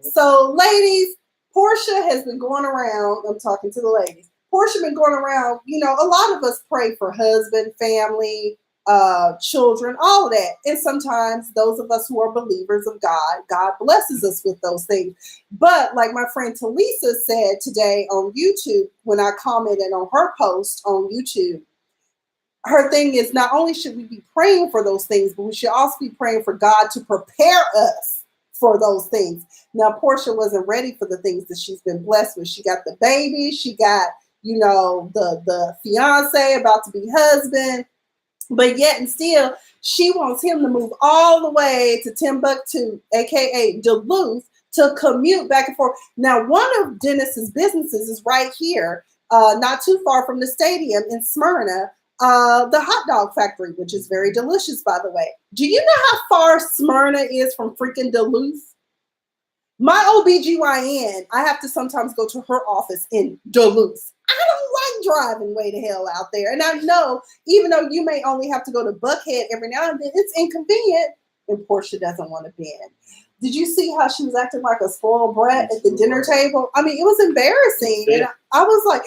So ladies, Portia has been going around. I'm talking to the ladies. Portia been going around, you know, a lot of us pray for husband, family, children, all of that. And sometimes those of us who are believers of God, God blesses us with those things. But like my friend Talisa said today on YouTube, when I commented on her post on YouTube, her thing is not only should we be praying for those things, but we should also be praying for God to prepare us for those things. Now, Portia wasn't ready for the things that she's been blessed with. She got the baby. She got, you know, the fiance about to be husband. But yet and still, she wants him to move all the way to Timbuktu, a.k.a. Duluth, to commute back and forth. Now, one of Dennis's businesses is right here, not too far from the stadium in Smyrna, the hot dog factory, which is very delicious, by the way. Do you know how far Smyrna is from freaking Duluth? My OBGYN, I have to sometimes go to her office in Duluth. I don't like driving way to hell out there. And I know, even though you may only have to go to Buckhead every now and then, it's inconvenient. And Portia doesn't want to bend. Did you see how she was acting like a spoiled brat at the dinner table? I mean, it was embarrassing. And I was like,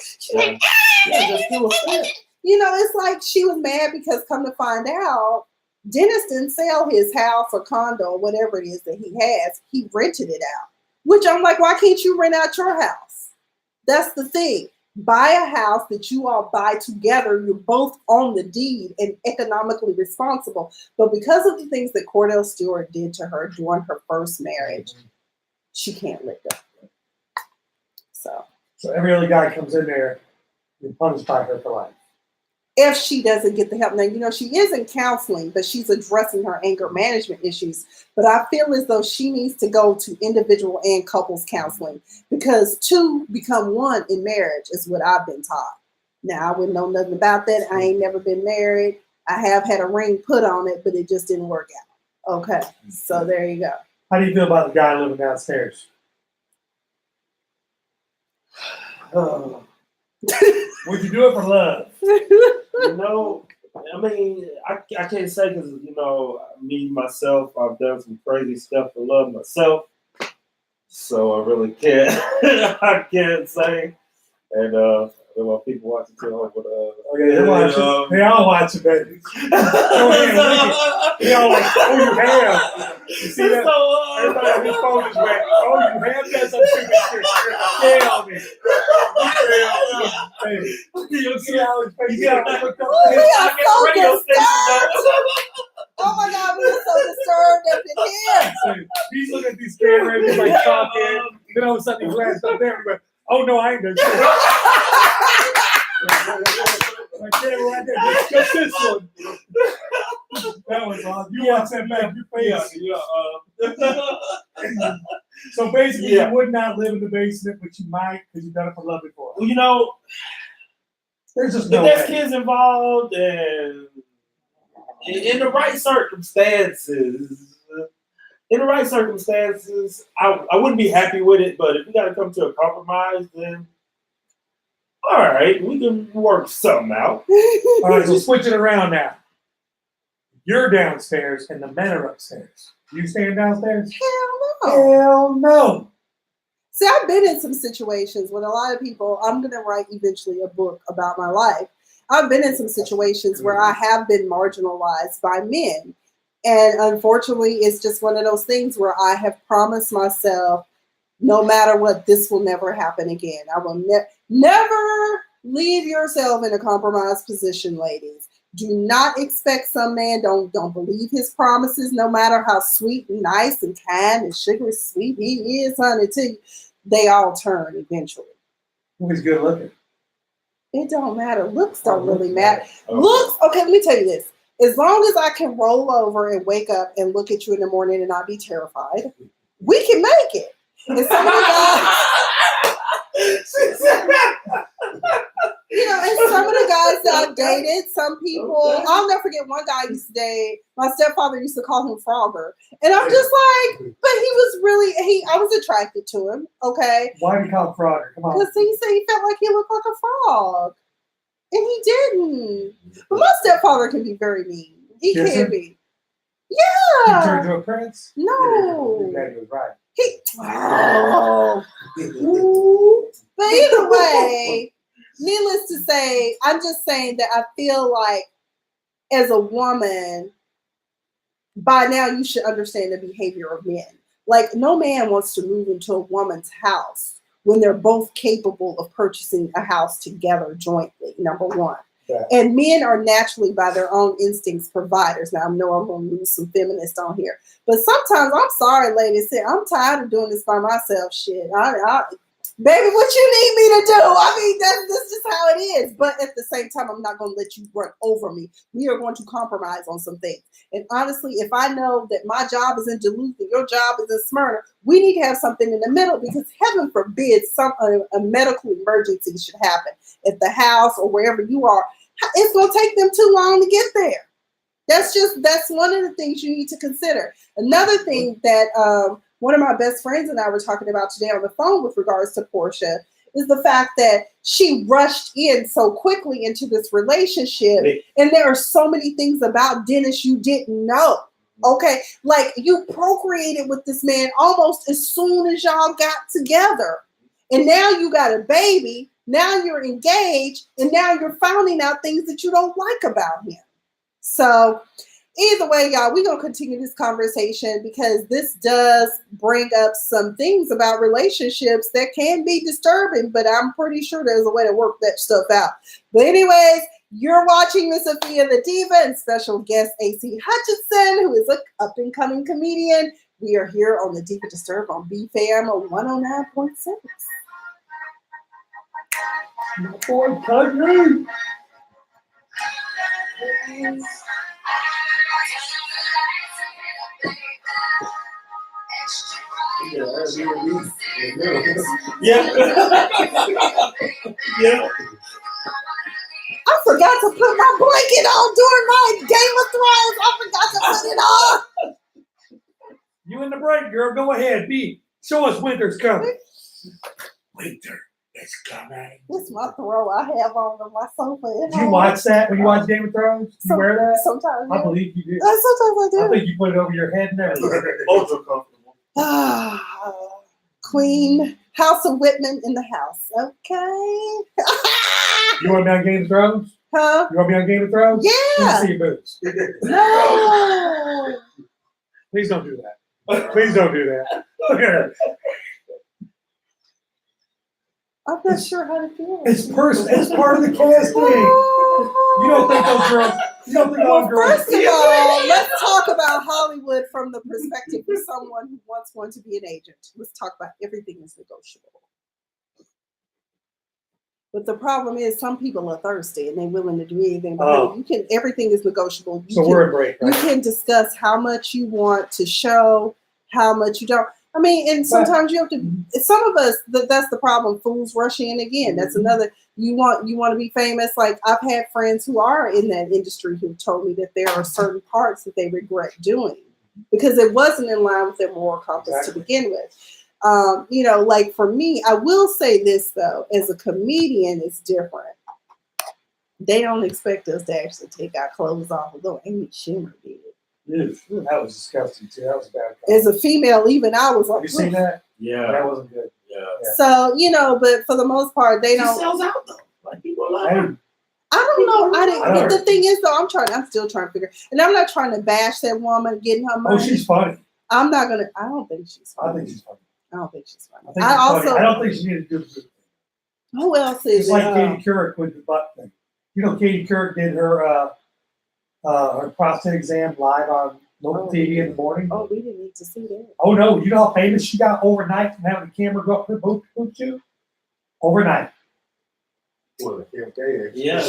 you know, it's like she was mad because come to find out, Dennis didn't sell his house or condo or whatever it is that he has. He rented it out, which I'm like, why can't you rent out your house? That's the thing. Buy a house that you all buy together. You're both on the deed and economically responsible. But because of the things that Cordell Stewart did to her during her first marriage, she can't let go. So every other guy comes in there and punished by her for life. If she doesn't get the help. Now, you know, she is in counseling, but she's addressing her anger management issues. But I feel as though she needs to go to individual and couples counseling because two become one in marriage is what I've been taught. Now, I wouldn't know nothing about that. I ain't never been married. I have had a ring put on it, but it just didn't work out. Okay, so there you go. How do you feel about the guy living downstairs? Would you do it for love? You know, I mean, I can't say because, you know, me, myself, I've done some crazy stuff for love myself. So I really can't, I can't say. And there are people watching too, but they all watch it, baby. They all like, oh, you have. You see that? Everybody on his phone is like, oh, you have done some stupid shit. Yeah, on me. Hey, you see how his face is? Oh my God, we are so disturbed up in here. So he's looking at these cameras, he's like talking. Then all of a sudden he glanced up there and went, oh no, I ain't done shit. My camera right there, just this one. That was awesome. You watch that back, your face. Yeah. So basically, you would not live in the basement, but you might because you've done it for love before. Well, you know, there's just no if there's way. kids involved and in the right circumstances, I wouldn't be happy with it. But if we got to come to a compromise, then all right, we can work something out. All right, so switch it around now. You're downstairs and the men are upstairs. You staying downstairs? Hell no. Hell no. See, I've been in some situations with a lot of people. I'm going to write eventually a book about my life. I've been in some situations where I have been marginalized by men. And unfortunately, it's just one of those things where I have promised myself, no matter what, this will never happen again. I will never leave yourself in a compromised position, ladies. Do not expect some man, don't believe his promises, no matter how sweet and nice and kind and sugary sweet he is, honey, to you. They all turn eventually. He's good looking. It don't matter. Looks don't really matter. Looks, okay, let me tell you this. As long as I can roll over and wake up and look at you in the morning and not be terrified, we can make it. And some of the guys, you know, and some of the guys that I dated, some people, I'll never forget one guy I used to date. My stepfather used to call him Frogger. And I'm just like, but he was really, I was attracted to him. Okay, Why do you call him Frogger? Come on. because he said he felt like he looked like a frog, and he didn't. But my stepfather can be very mean. He Kiss can him? be. He Yeah. turned to a prince? No. Daddy was right. Oh. But either way, needless to say, I'm just saying that I feel like as a woman, by now you should understand the behavior of men. Like, no man wants to move into a woman's house when they're both capable of purchasing a house together jointly, number one. Yeah. And men are naturally, by their own instincts, providers. Now, I know I'm going to lose some feminists on here. But sometimes, I'm sorry, ladies, I'm tired of doing this by myself shit. Baby, what you need me to do? I mean, that's just how it is. But at the same time, I'm not going to let you run over me. We are going to compromise on some things. And honestly, if I know that my job is in Duluth and your job is in Smyrna, we need to have something in the middle, because heaven forbid a medical emergency should happen at the house or wherever you are. It's going to take them too long to get there. That's one of the things you need to consider. Another thing that one of my best friends and I were talking about today on the phone with regards to Portia is the fact that she rushed in so quickly into this relationship. And there are so many things about Dennis you didn't know. Okay. Like, you procreated with this man almost as soon as y'all got together. And now you got a baby. Now you're engaged. And now you're finding out things that you don't like about him. So either way, y'all, we're going to continue this conversation, because this does bring up some things about relationships that can be disturbing, but I'm pretty sure there's a way to work that stuff out. But anyways, you're watching Miss Sophia the Diva and special guest AC Hutchinson, who is an up-and-coming comedian. We are here on the Diva Disturbed on BFAM 109.6. My boy, country. Yeah. Yeah. I forgot to put my blanket on during my Game of Thrones. I forgot to put it on. You in the break, girl. Go ahead. Show us winter's coming. Winter is coming. This is my throw I have on my sofa. Do you watch that when you watch Game of Thrones? You wear that? Sometimes. I believe you do. Sometimes I do. I think you put it over your head and everything. Ultra comfortable. Queen House of Whitman in the house. Okay. You want to be on Game of Thrones? Huh? You want to be on Game of Thrones? Let Yeah. me see your boobs. No. Please don't do that. Please don't do that. Look at her. I'm not sure how to feel. It's part of the casting. You don't think those girls? You don't think those girls? First of all, let's talk about Hollywood from the perspective of someone who wants one to be an agent. Let's talk about everything is negotiable. But the problem is, some people are thirsty and they're willing to do anything. But everything is negotiable. We're in break, right? You can discuss how much you want to show, how much you don't. I mean, and sometimes you have to. Some of us, that's the problem. Fools rush in again. That's another. You want to be famous. Like, I've had friends who are in that industry who told me that there are certain parts that they regret doing because it wasn't in line with their moral compass to begin with. Like for me, I will say this though: as a comedian, it's different. They don't expect us to actually take our clothes off, although Amy Schumer did. That was disgusting too. That was bad. As a female, even I was like, have you seen that? Yeah. That wasn't good. Yeah. So, but for the most part, they don't. She sells out though. Like, people love Hey, her. I don't know. I don't The thing is, though, I'm still trying to figure. And I'm not trying to bash that woman getting her money. oh, she's funny. I'm not gonna. I don't think she's funny. I think she's funny. I don't think she's funny. I think she's funny. I don't think she needed to do it. Who else is It's like Katie Couric with the butt thing. Katie Couric did her prostate exam live on local TV in the morning. Oh, we didn't need to see that. Oh no, you know how famous she got overnight from having the camera go up her boot too? Overnight. Yeah.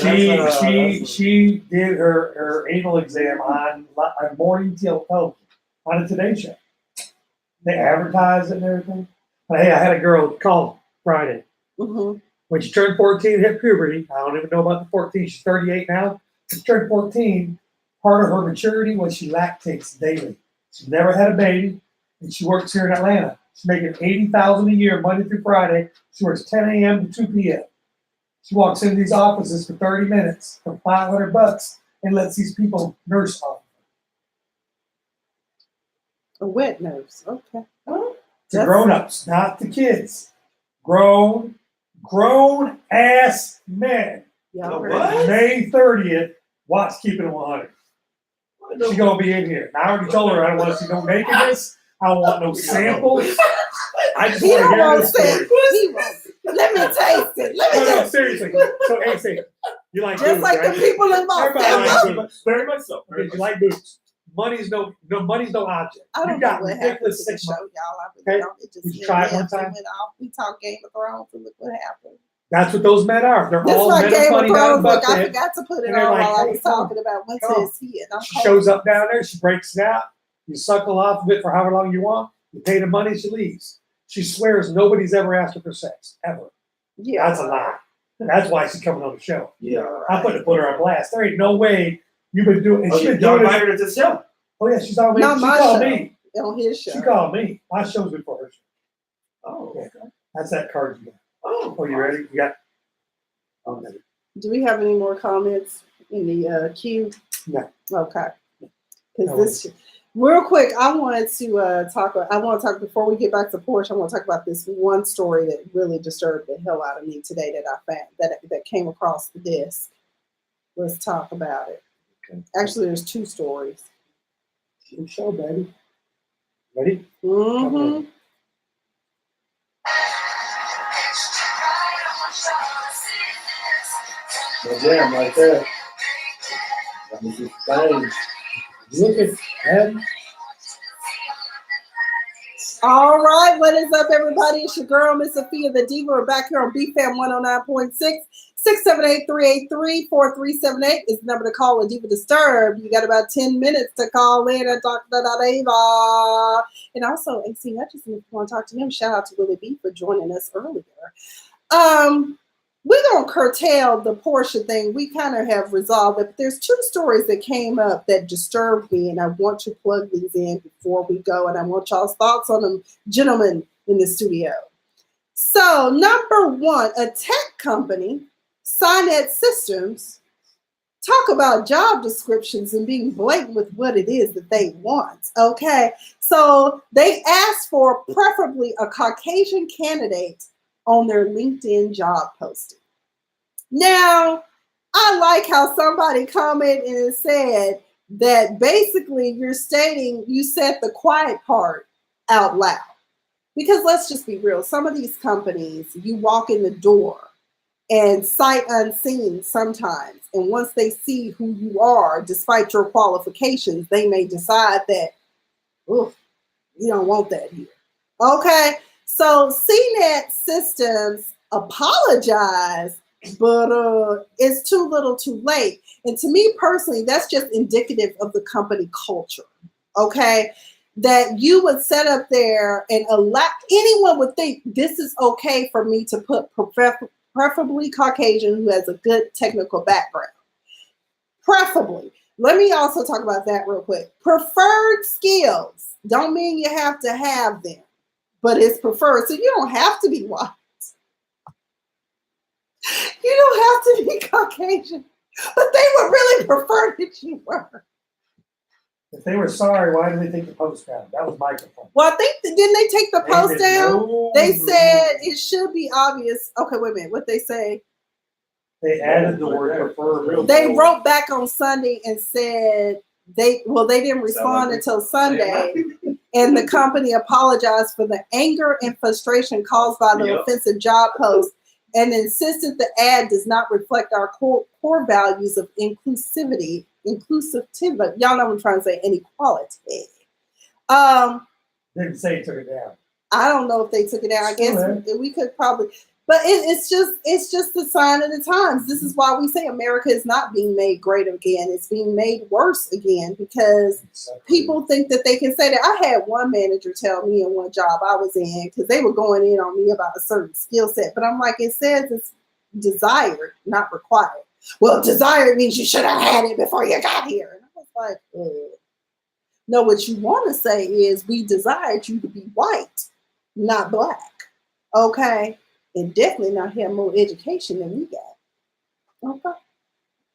She did her anal exam on morning television on a Today Show. They advertised it and everything. But hey, I had a girl call Friday. Mm-hmm. When she turned 14, hit puberty. I don't even know about the 14. She's 38 now. She turned 14. Part of her maturity was she lactates daily. She never had a baby, and she works here in Atlanta. She's making $80,000 a year, Monday through Friday. She works 10 a.m. to 2 p.m. She walks into these offices for 30 minutes for $500 and lets these people nurse on. A wet nurse. Okay. To grown-ups, not the kids. Grown ass men. Yeah, What? May 30th, watch Keeping It 100. She's gonna be in here. I already told her I don't want to see no nakedness. I don't want no samples. I just He want to don't hear want this to story. He won't. Let me taste it. Let me No, taste it. seriously. So, AC, you like Just boobs, like right? the people in my Everybody likes family. boobs. Very much so. Okay, you like boobs. Money's no object. I don't You know got what happened to ridiculous the 6 show, months. y'all. I Okay. really don't. It just Would you try it one went time? off. We talked Game of Thrones and look what happened. That's what those men are. They're This is all like men of Game of money down in Thrones. Look, I Buckhead. forgot to put it And on they're like, while I hey, was come talking about when come on. to see it. I'm She cold. shows up down there. She breaks it out. You suckle off of it for however long you want. You pay the money. She leaves. She swears nobody's ever asked her for sex ever. Yeah, That's a lie. That's why she's coming on the show. Yeah. I put her on blast. There ain't no way you've been doing. And Oh, she's you been y'all doing this. invited her to the show. Oh yeah, she's on me. Not She my called show. me. on his show. She called me. My show's before her show. Oh, Yeah. That's that card you got. oh, Oh, you ready? You got. Oh, no. Do we have any more comments in the queue? No. Okay. Because No. this, real quick, I wanted to talk. I want to talk before we get back to Porsche. I want to talk about this one story that really disturbed the hell out of me today that I found that came across the desk. Let's talk about it. Okay. Actually, there's two stories. Show, baby. Ready? Mm-hmm. no jam right there. Let me see the thing. Look at him. All right, what is up, everybody? It's your girl, Miss Sophia the Diva. We're back here on BFAM 109.6. 678-383-4378 is the number to call with Diva Disturbed. You got about 10 minutes to call in and talk to Diva. And also, AC Hutchinson, if you want to talk to him, shout out to Willie B for joining us earlier. We're going to curtail the Porsche thing. We kind of have resolved it. But there's two stories that came up that disturbed me, and I want to plug these in before we go, and I want y'all's thoughts on them, gentlemen in the studio. So, number one, a tech company, Sinet Systems, talk about job descriptions and being blatant with what it is that they want, okay? So, they asked for preferably a Caucasian candidate on their LinkedIn job posting. Now, I like how somebody commented and said that basically you're stating you said the quiet part out loud. Because let's just be real, some of these companies, you walk in the door and sight unseen sometimes. And once they see who you are, despite your qualifications, they may decide that, oof, you don't want that here. Okay, so CNET Systems apologized, but it's too little too late. And to me personally, that's just indicative of the company culture, okay? That you would set up there and allow, anyone would think this is okay for me to put preferably Caucasian who has a good technical background. Preferably. Let me also talk about that real quick. Preferred skills don't mean you have to have them, but it's preferred. So you don't have to be white. You don't have to be Caucasian, but they would really prefer that you were. If they were sorry, why did they take the post down? That was my complaint. Well, I think, didn't they take the post down? No, They said it should be obvious. Okay, wait a minute. What they say? they added the word prefer. They wrote back on Sunday and said they didn't respond until Sunday, and the company apologized for the anger and frustration caused by the offensive job post and insisted the ad does not reflect our core values of inclusivity. Y'all know what I'm trying to say, inequality. Didn't say he took it down. I don't know if they took it down. I guess we could probably, but it's just the sign of the times. This is why we say America is not being made great again. It's being made worse again because people think that they can say that. I had one manager tell me in one job I was in, because they were going in on me about a certain skill set, but I'm like, it says it's desired, not required. Well, desired means you should have had it before you got here. And I was like, no, what you want to say is we desired you to be white. not black. Okay? And definitely not have more education than we got. Okay?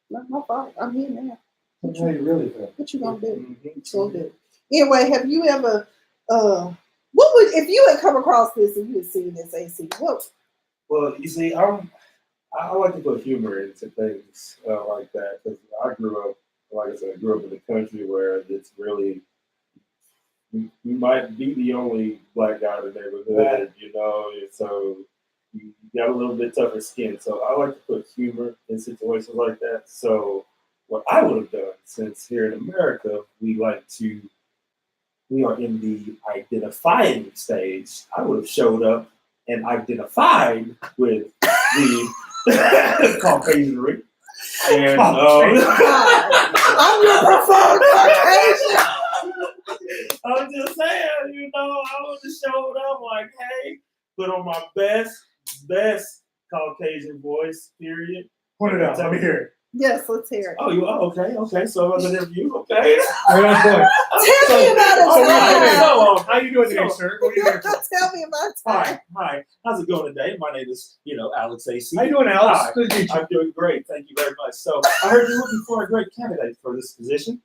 Not my fault. I'm here now. That's how you really feel. What you gonna do? What you gonna do? Anyway, have you ever what would if you had come across this and you had seen this AC? What? Well, you see, I like to put humor into things like that because I grew up, like I said, I grew up in a country where it's really you might be the only black guy in the neighborhood, you know, and so you got a little bit tougher skin. So I like to put humor in situations like that. So what I would have done, since here in America we are in the identifying stage, I would have showed up and identified with the Caucasianry. And I'm your preferred Caucasian. I'm just saying, you know, I would have showed up like, hey, put on my best Caucasian voice, period. Put it up. Let me hear it. Yes, let's hear it. Okay. So I was an interview, okay. Tell me about it. How you doing today, sir? What are you here for? Tell me about it. Hi. How's it going today? My name is, Alex AC. How you doing, Alex? Hi. Good to meet you. I'm doing great. Thank you very much. So I heard you're looking for a great candidate for this position.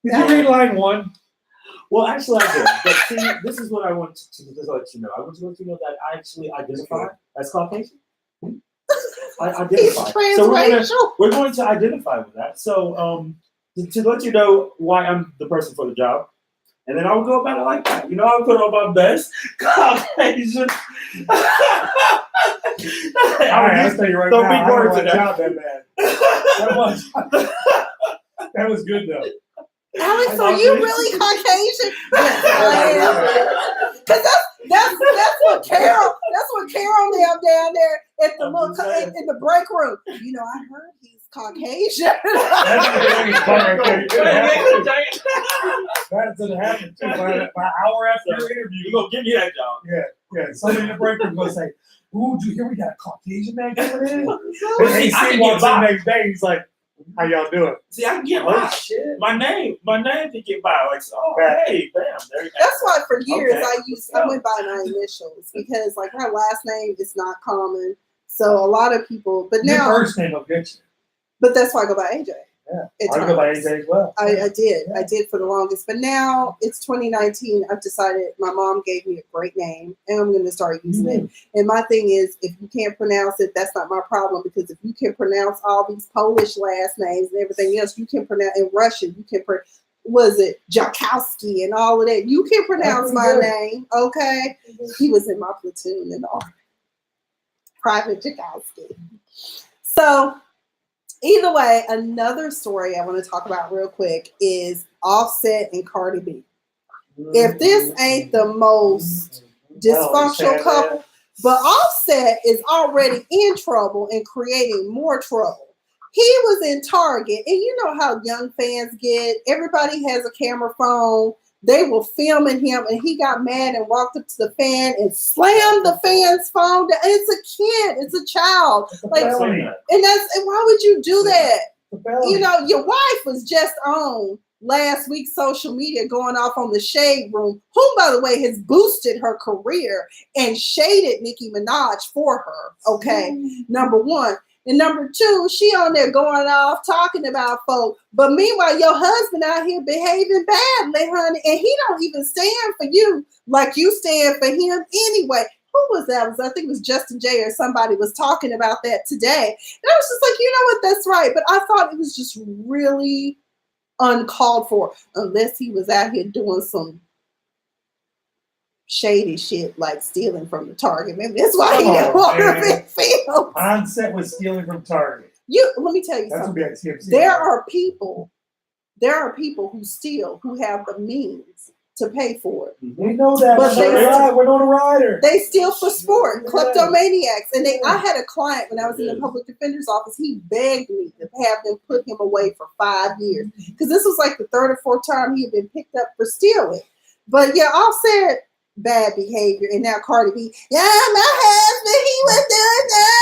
Did you read line 1? Well, actually, I did. But see, this is what I want to just let you know. I want to let you know that I actually identify as Caucasian. I identify. So we're going to identify with that. So to let you know why I'm the person for the job, and then I would go about it like that. You know, I would put on my best Caucasian. I'll tell you right don't now, be I don't worried want to a job that bad. That was good though. Alex, are you really Caucasian? Yes, I am. Because that's what Carol them down there at the in the break room. You know, I heard he's Caucasian. That doesn't happen too. By an hour after your interview, you're gonna give me that job. Yeah. Somebody in the break room gonna say, "Ooh, did you hear we got a Caucasian man coming in?" And And he walks in the next day. He's like, "How y'all doing?" See, I can get by. Shit. My name can get by. Like, hey, bam, there you go. That's why for years I went by my initials because like my last name is not common. So a lot of people, but now your first name will get you. But that's why I go by AJ. Yeah, I go by AJ as well. I did for the longest, but now it's 2019. I've decided my mom gave me a great name, and I'm going to start using it. And my thing is, if you can't pronounce it, that's not my problem because if you can pronounce all these Polish last names and everything else, you can pronounce in Russian. You can was it Jakowski and all of that? You can pronounce my name, okay? He was in my platoon in the Army, Private Jakowski. So. Either way, another story I want to talk about real quick is Offset and Cardi B. If this ain't the most dysfunctional couple, but Offset is already in trouble and creating more trouble. He was in Target, and you know how young fans get. Everybody has a camera phone. They were filming him, and he got mad and walked up to the fan and slammed the fan's phone down. It's a kid. It's a child. And why would you do that? You know, your wife was just on last week's social media going off on the Shade Room, who, by the way, has boosted her career and shaded Nicki Minaj for her. Okay, number one. And number two, she on there going off talking about folk. But meanwhile, your husband out here behaving badly, honey. And he don't even stand for you like you stand for him anyway. Who was that? I think it was Justin J or somebody was talking about that today. And I was just like, you know what? That's right. But I thought it was just really uncalled for unless he was out here doing some shady shit like stealing from the Target. Maybe that's why he didn't want to be filmed. Onset was stealing from Target. Let me tell you that's something. There are people who steal who have the means to pay for it. We know that. But we're on a rider. They steal for sport, kleptomaniacs. And I had a client when I was in the public defender's office. He begged me to have them put him away for 5 years because this was like the third or fourth time he had been picked up for stealing. But yeah, Offset bad behavior, and now Cardi B, my husband, he was doing that.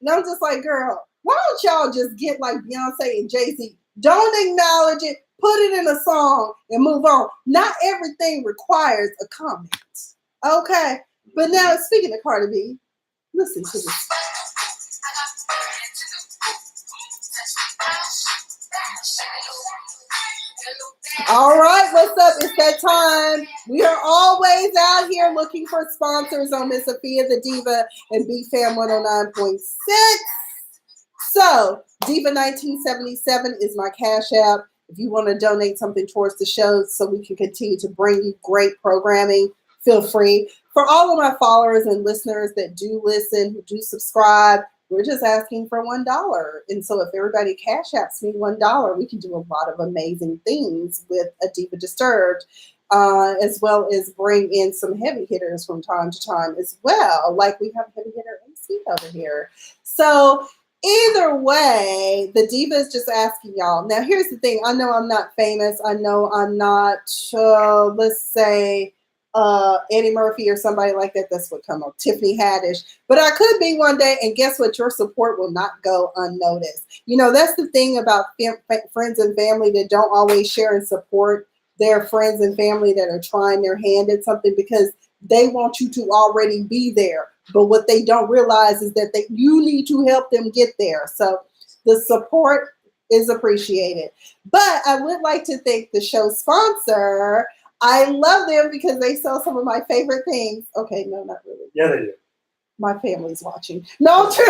And I'm just like, girl, why don't y'all just get like Beyonce and Jay-Z? Don't acknowledge it. put it in a song, and move on. Not everything requires a comment. Okay? But now, speaking of Cardi B, listen to this. All right, what's up? It's that time. We are always out here looking for sponsors on Miss Sophia the Diva and BFAM 109.6. So, Diva 1977 is my cash app. If you want to donate something towards the show so we can continue to bring you great programming, feel free. For all of my followers and listeners that do listen, who do subscribe, we're just asking for $1. And so if everybody cash apps me $1, we can do a lot of amazing things with a Diva Disturbed, as well as bring in some heavy hitters from time to time as well. Like we have heavy hitter AC over here. So either way, the Diva is just asking y'all. Now, here's the thing. I know I'm not famous. I know I'm not, let's say, Eddie Murphy or somebody like that. That's what come up. Tiffany Haddish. But I could be one day, and guess what? Your support will not go unnoticed. You know, that's the thing about friends and family that don't always share and support their friends and family that are trying their hand at something because they want you to already be there. But what they don't realize is that you need to help them get there. So the support is appreciated. But I would like to thank the show sponsor. I love them because they sell some of my favorite things. Okay, no, not really. Yeah, they do. My family's watching. No, true.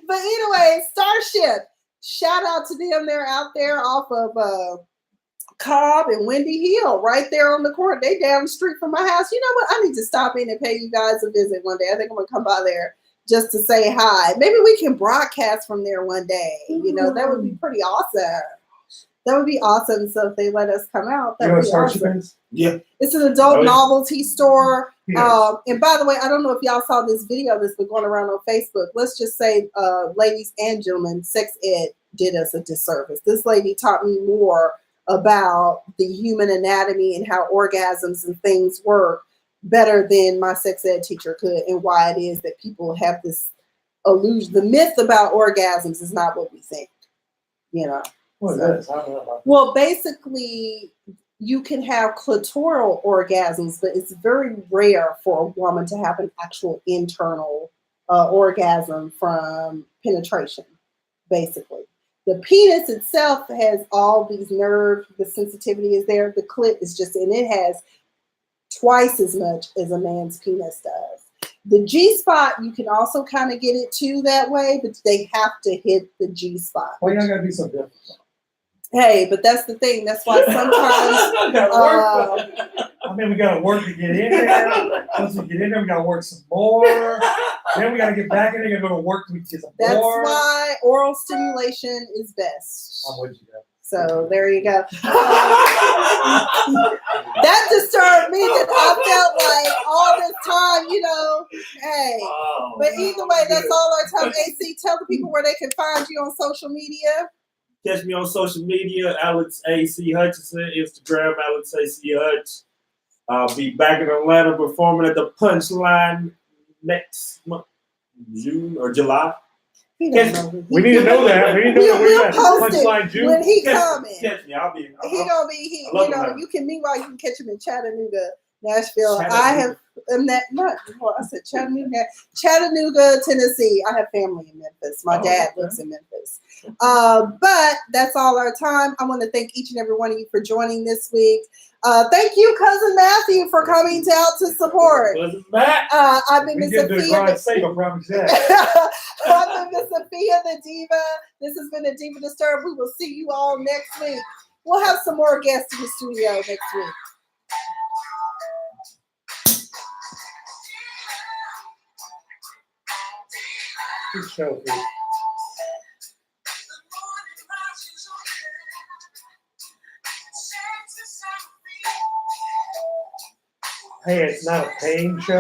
But anyway, Starship. Shout out to them. They're out there off of Cobb and Wendy Hill, right there on the corner. They down the street from my house. You know what? I need to stop in and pay you guys a visit one day. I think I'm gonna come by there just to say hi. Maybe we can broadcast from there one day. You know, that would be pretty awesome. That would be awesome. So if they let us come out, that would be awesome. Yeah. It's an adult novelty store. Yes. And by the way, I don't know if y'all saw this video that's been going around on Facebook. Let's just say, ladies and gentlemen, sex ed did us a disservice. This lady taught me more about the human anatomy and how orgasms and things work better than my sex ed teacher could, and why it is that people have this illusion. The myth about orgasms is not what we think, you know. Well, basically, you can have clitoral orgasms, but it's very rare for a woman to have an actual internal orgasm from penetration, basically. The penis itself has all these nerves, the sensitivity is there. The clit is just, and it has twice as much as a man's penis does. The G-spot, you can also kind of get it too that way, but they have to hit the G-spot. Well, y'all gotta be so different. Hey, but that's the thing. That's why sometimes. I mean, we gotta work to get in there. Once we get in there, we gotta work some more. Then we gotta get back in there. We gotta go to work to get some That's more. why oral stimulation is best. I'm with you there. So there you go. That disturbed me that I felt like all this time, you know, hey. But either way, that's all our time. AC, tell the people where they can find you on social media. Catch me on social media, Alex A.C. Hutchinson, Instagram, Alex A.C. Hutch. I'll be back in Atlanta performing at the Punchline next month, June or July. We need to know that. We need to know We'll post it Punchline June. when he coming. Catch me. I'll be. He gonna be. He, I love you know, Atlanta. you can. Meanwhile, you can catch him in Chattanooga, Nashville. Chattanooga. I have. I said Chattanooga, Tennessee. I have family in Memphis. My dad lives in Memphis. But that's all our time. I want to thank each and every one of you for joining this week. Thank you, Cousin Matthew, for coming out to support. I've been Miss Sophia. I've been Miss Sophia the Diva. This has been the Diva Disturbed. We will see you all next week. We'll have some more guests in the studio next week. Good show, dude. Hey, it's not a paying show.